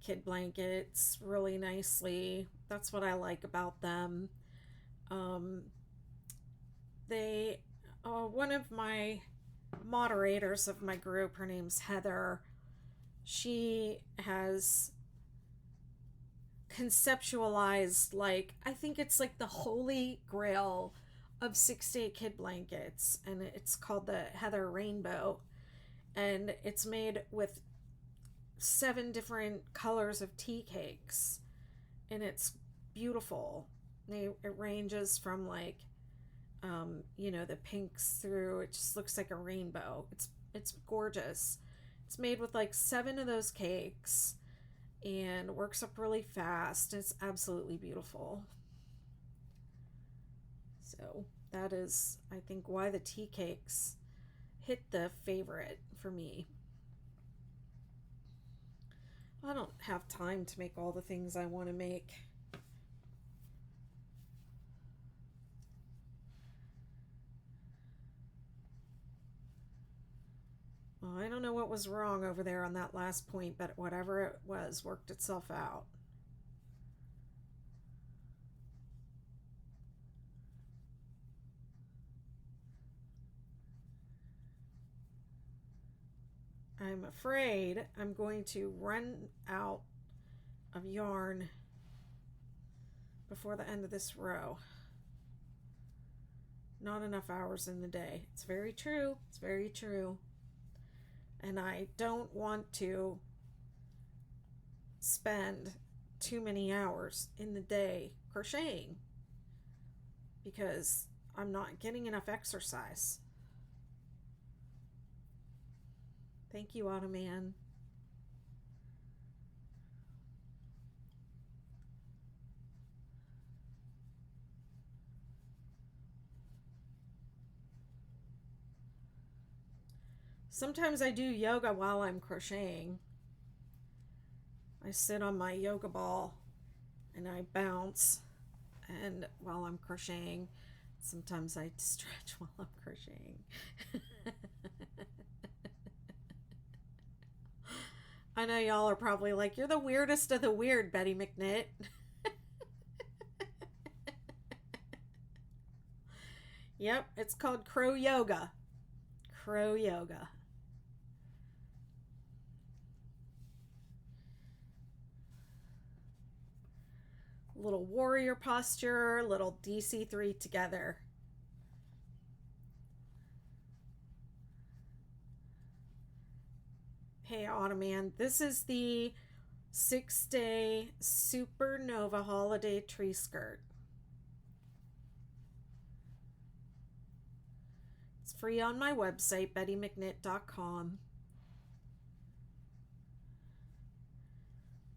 kid blankets really nicely. That's what I like about them. Um, they, one of my moderators of my group, her name's Heather, she has conceptualized, like, I think it's like the holy grail of 6-day kid blankets, and it's called the Heather Rainbow, and it's made with 7 different colors of tea cakes, and it's beautiful. It ranges from like the pinks through, it just looks like a rainbow. It's gorgeous. It's made with like 7 of those cakes and works up really fast. It's absolutely beautiful. So that is, I think, why the tea cakes hit the favorite for me. I don't have time to make all the things I want to make. Well, I don't know what was wrong over there on that last point, but whatever it was worked itself out. I'm afraid I'm going to run out of yarn before the end of this row. Not enough hours in the day. It's very true. It's very true. And I don't want to spend too many hours in the day crocheting because I'm not getting enough exercise. Thank you, Automan. Sometimes I do yoga while I'm crocheting. I sit on my yoga ball and I bounce, and while I'm crocheting, sometimes I stretch while I'm crocheting. I know y'all are probably like, you're the weirdest of the weird, Betty McNitt. Yep, it's called crow yoga. Crow yoga. Little warrior posture, little DC3 together. Hey, Automan, this is the 6-day Supernova Holiday Tree Skirt. It's free on my website, bettymcnitt.com.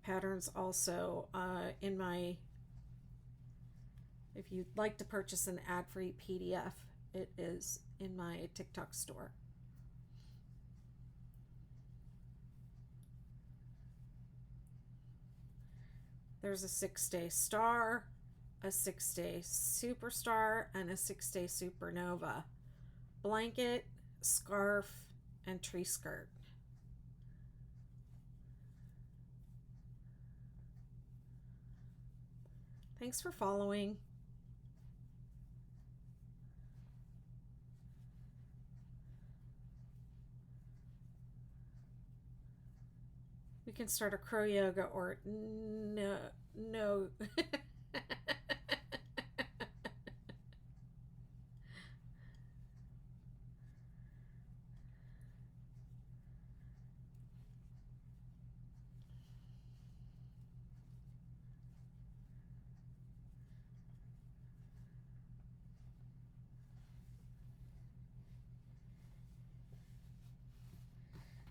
Patterns also in my, if you'd like to purchase an ad-free PDF, it is in my TikTok store. There's a 6-day star, a 6-day superstar, and a 6-day supernova. Blanket, scarf, and tree skirt. Thanks for following. We can start a crow yoga or no.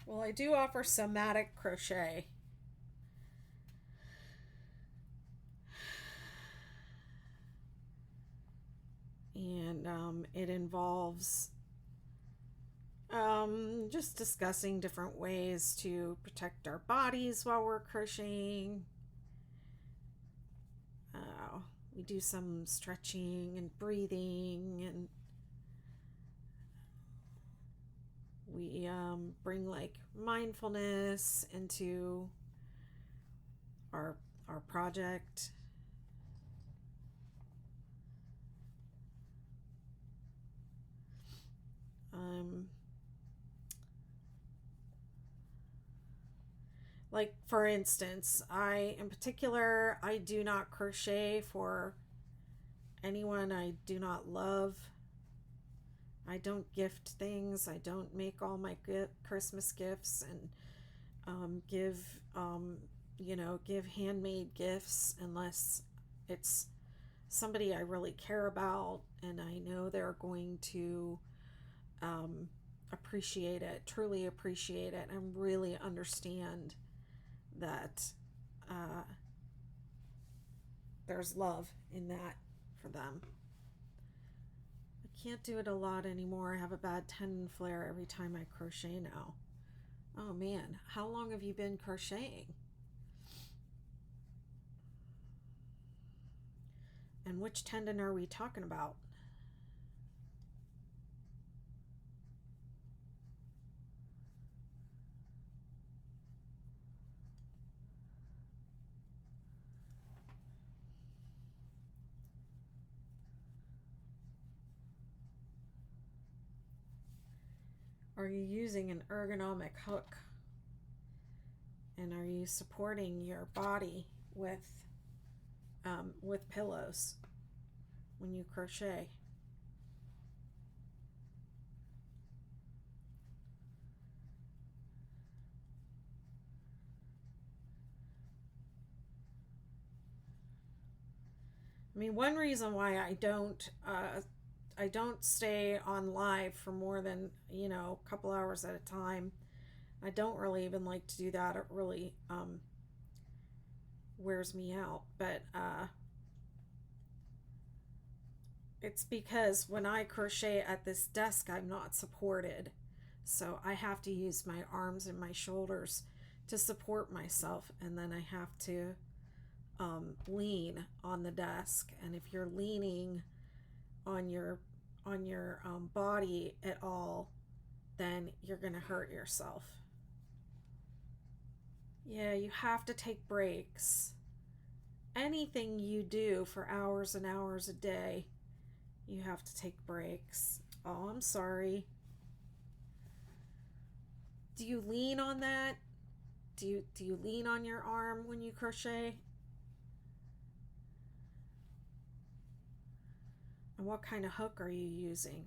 Well, I do offer somatic crochet. And it involves just discussing different ways to protect our bodies while we're crocheting. We do some stretching and breathing and We bring like mindfulness into our project. Like for instance, I in particular, I do not crochet for anyone I do not love. I don't gift things. I don't make all my Christmas gifts and give give handmade gifts unless it's somebody I really care about and I know they're going to appreciate it, truly appreciate it, and really understand that there's love in that for them. I can't do it a lot anymore. I have a bad tendon flare every time I crochet now. Oh man, how long have you been crocheting? And which tendon are we talking about? Are you using an ergonomic hook? And are you supporting your body with pillows when you crochet? I mean, one reason why I don't stay on live for more than a couple hours at a time. I don't really even like to do that. It really wears me out. But it's because when I crochet at this desk, I'm not supported. So I have to use my arms and my shoulders to support myself. And then I have to lean on the desk. And if you're leaning on your body at all, then you're going to hurt yourself. Yeah, you have to take breaks. Anything you do for hours and hours a day, you have to take breaks. Oh, I'm sorry. Do you lean on that? Do you lean on your arm when you crochet? And what kind of hook are you using?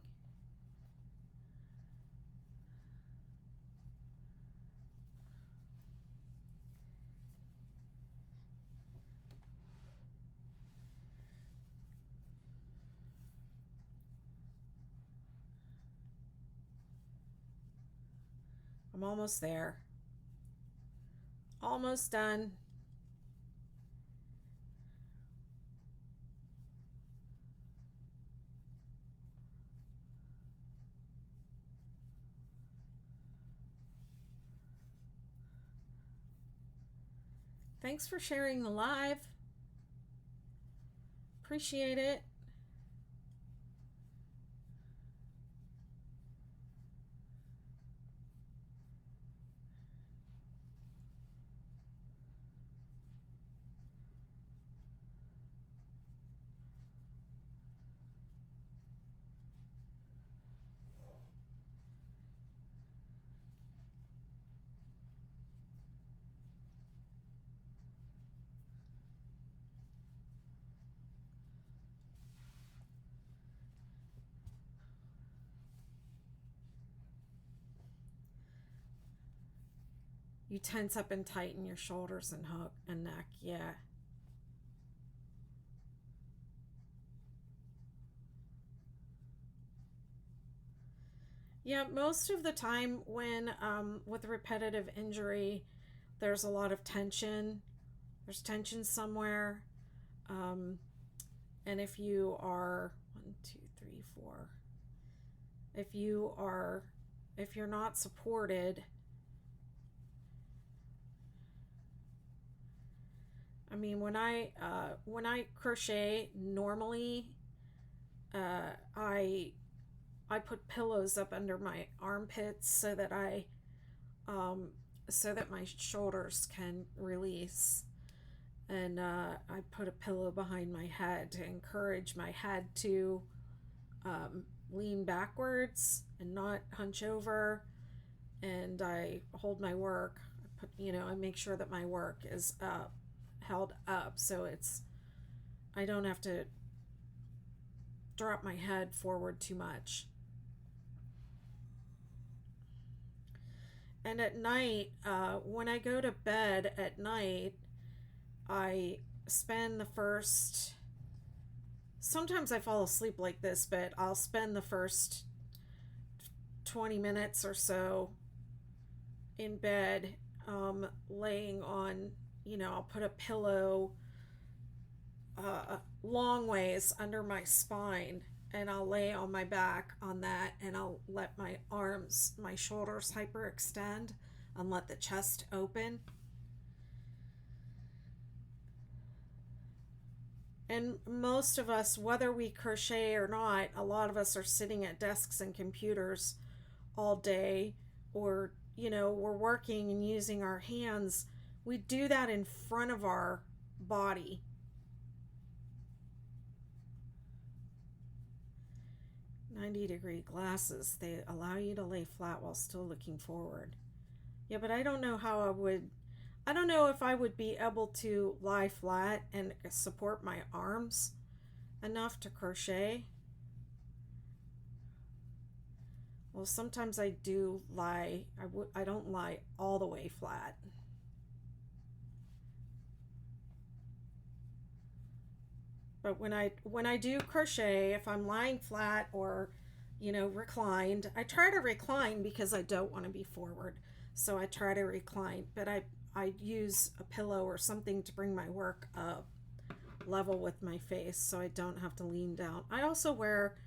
I'm almost there. Almost done. Thanks for sharing the live. Appreciate it. You tense up and tighten your shoulders and hook and neck. Yeah. Yeah, most of the time when with repetitive injury, there's a lot of tension. There's tension somewhere. Um, and if you are 1, 2, 3, 4, if you're not supported, I mean, when I crochet normally, I I put pillows up under my armpits so that so that my shoulders can release. And I put a pillow behind my head to encourage my head to lean backwards and not hunch over. And I hold my work. I make sure that my work is held up so I don't have to drop my head forward too much. And at night, when I go to bed at night, I spend the first, sometimes I fall asleep like this, but I'll spend the first 20 minutes or so in bed, laying on, I'll put a pillow long ways under my spine, and I'll lay on my back on that, and I'll let my shoulders hyperextend and let the chest open. And most of us, whether we crochet or not, a lot of us are sitting at desks and computers all day, or, we're working and using our hands. We do that in front of our body. "90-degree glasses, they allow you to lay flat while still looking forward." Yeah, but I don't know if I would be able to lie flat and support my arms enough to crochet. Well, sometimes I do lie. I don't lie all the way flat. But when I do crochet, if I'm lying flat or, reclined, I try to recline because I don't want to be forward. So I try to recline, but I use a pillow or something to bring my work up level with my face so I don't have to lean down. I also wear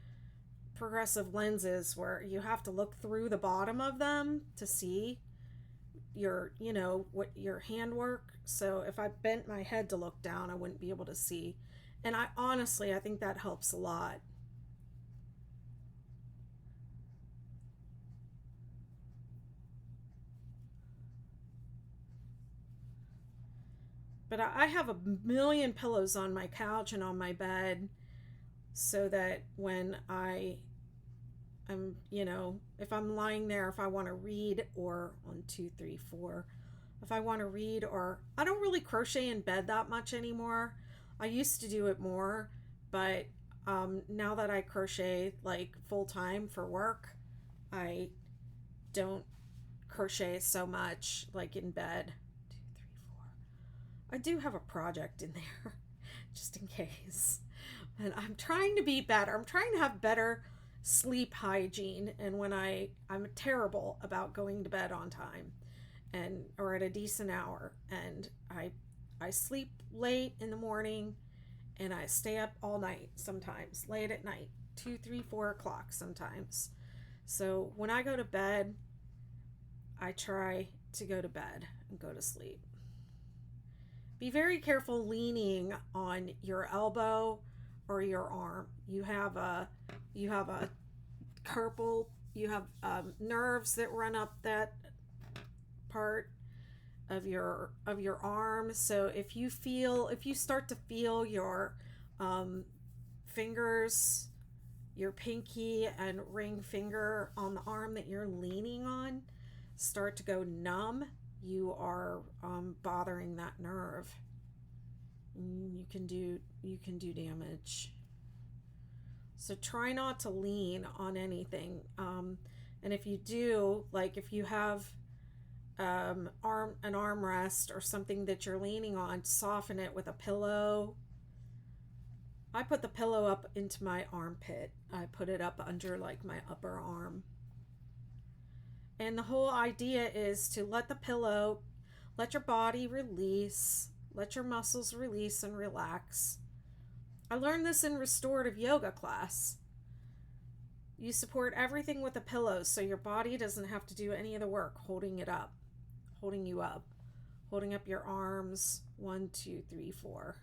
progressive lenses where you have to look through the bottom of them to see what your handwork. So if I bent my head to look down, I wouldn't be able to see. And I think that helps a lot. But I have a million pillows on my couch and on my bed so that when if I'm lying there, if I want to read, or 1, 2, 3, 4, if I want to read, or I don't really crochet in bed that much anymore. I used to do it more, but now that I crochet like full time for work, I don't crochet so much like in bed. 2, 3, 4. I do have a project in there just in case. And I'm trying to be better. I'm trying to have better sleep hygiene, and when I'm terrible about going to bed on time or at a decent hour, and I sleep late in the morning and I stay up all night, sometimes late at night, 2, 3, 4 o'clock sometimes. So when I go to bed, I try to go to bed and go to sleep. Be very careful leaning on your elbow or your arm. You have a carpal, you have nerves that run up that part of your arm. So if you start to feel your fingers, your pinky and ring finger on the arm that you're leaning on start to go numb, you are bothering that nerve. You can do damage. So try not to lean on anything. And if you do, like if you have an armrest or something that you're leaning on, soften it with a pillow. I put the pillow up into my armpit. I put it up under like my upper arm. And the whole idea is to let your body release, let your muscles release and relax. I learned this in restorative yoga class. You support everything with a pillow so your body doesn't have to do any of the work holding you up, holding up your arms. 1, 2, 3, 4.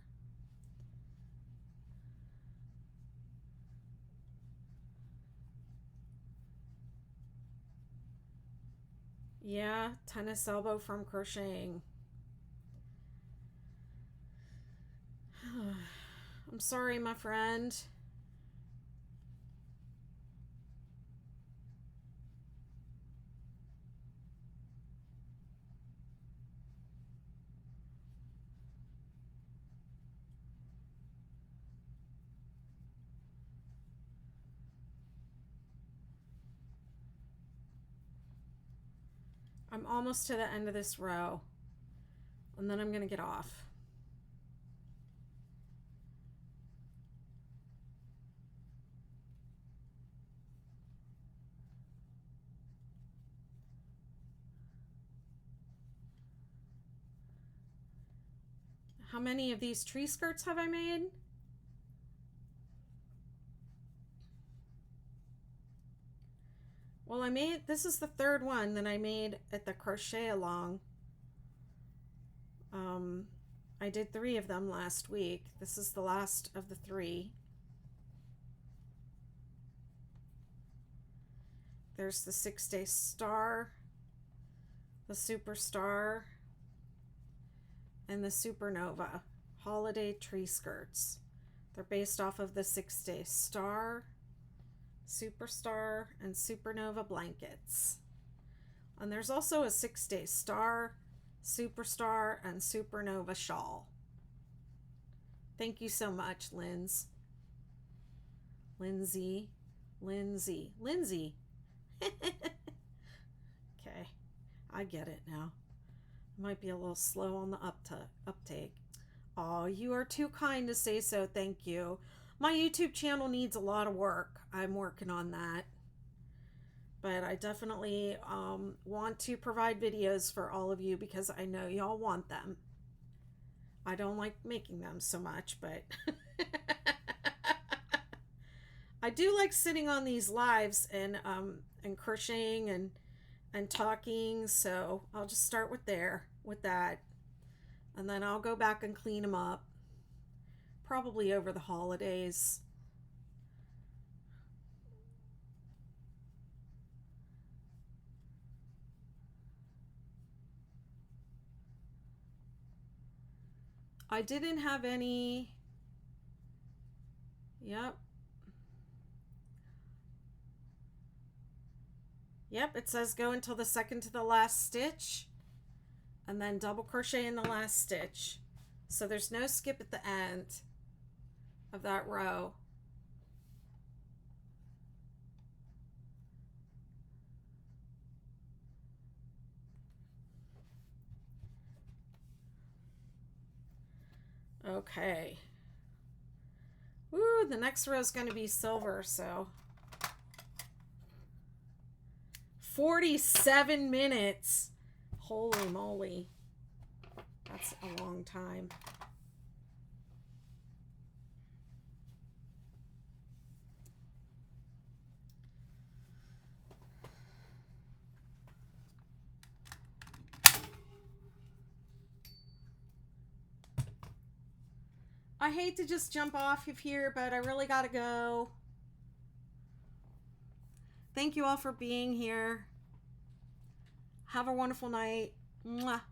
Yeah, tennis elbow from crocheting. I'm sorry, my friend. I'm almost to the end of this row, and then I'm going to get off. How many of these tree skirts have I made? Well, this is the third one that I made at the crochet along. I did 3 of them last week. This is the last of the 3. There's the 6-day star, the superstar, and the supernova holiday tree skirts. They're based off of the 6-day star, superstar, and supernova blankets. And there's also a 6-day star, superstar, and supernova shawl. Thank you so much, Lindsay. Okay, I get it now. Might be a little slow on the uptake. Oh, you are too kind to say so. Thank you. My YouTube channel needs a lot of work. I'm working on that. But I definitely want to provide videos for all of you because I know y'all want them. I don't like making them so much, but I do like sitting on these lives and crocheting and talking. So I'll just start with that, and then I'll go back and clean them up, probably over the holidays. I didn't have any. Yep. Yep, it says go until the second to the last stitch and then double crochet in the last stitch. So there's no skip at the end of that row. Okay. Woo, the next row is going to be silver, so 47 minutes. Holy moly. That's a long time. I hate to just jump off of here, but I really gotta go. Thank you all for being here. Have a wonderful night. Mwah.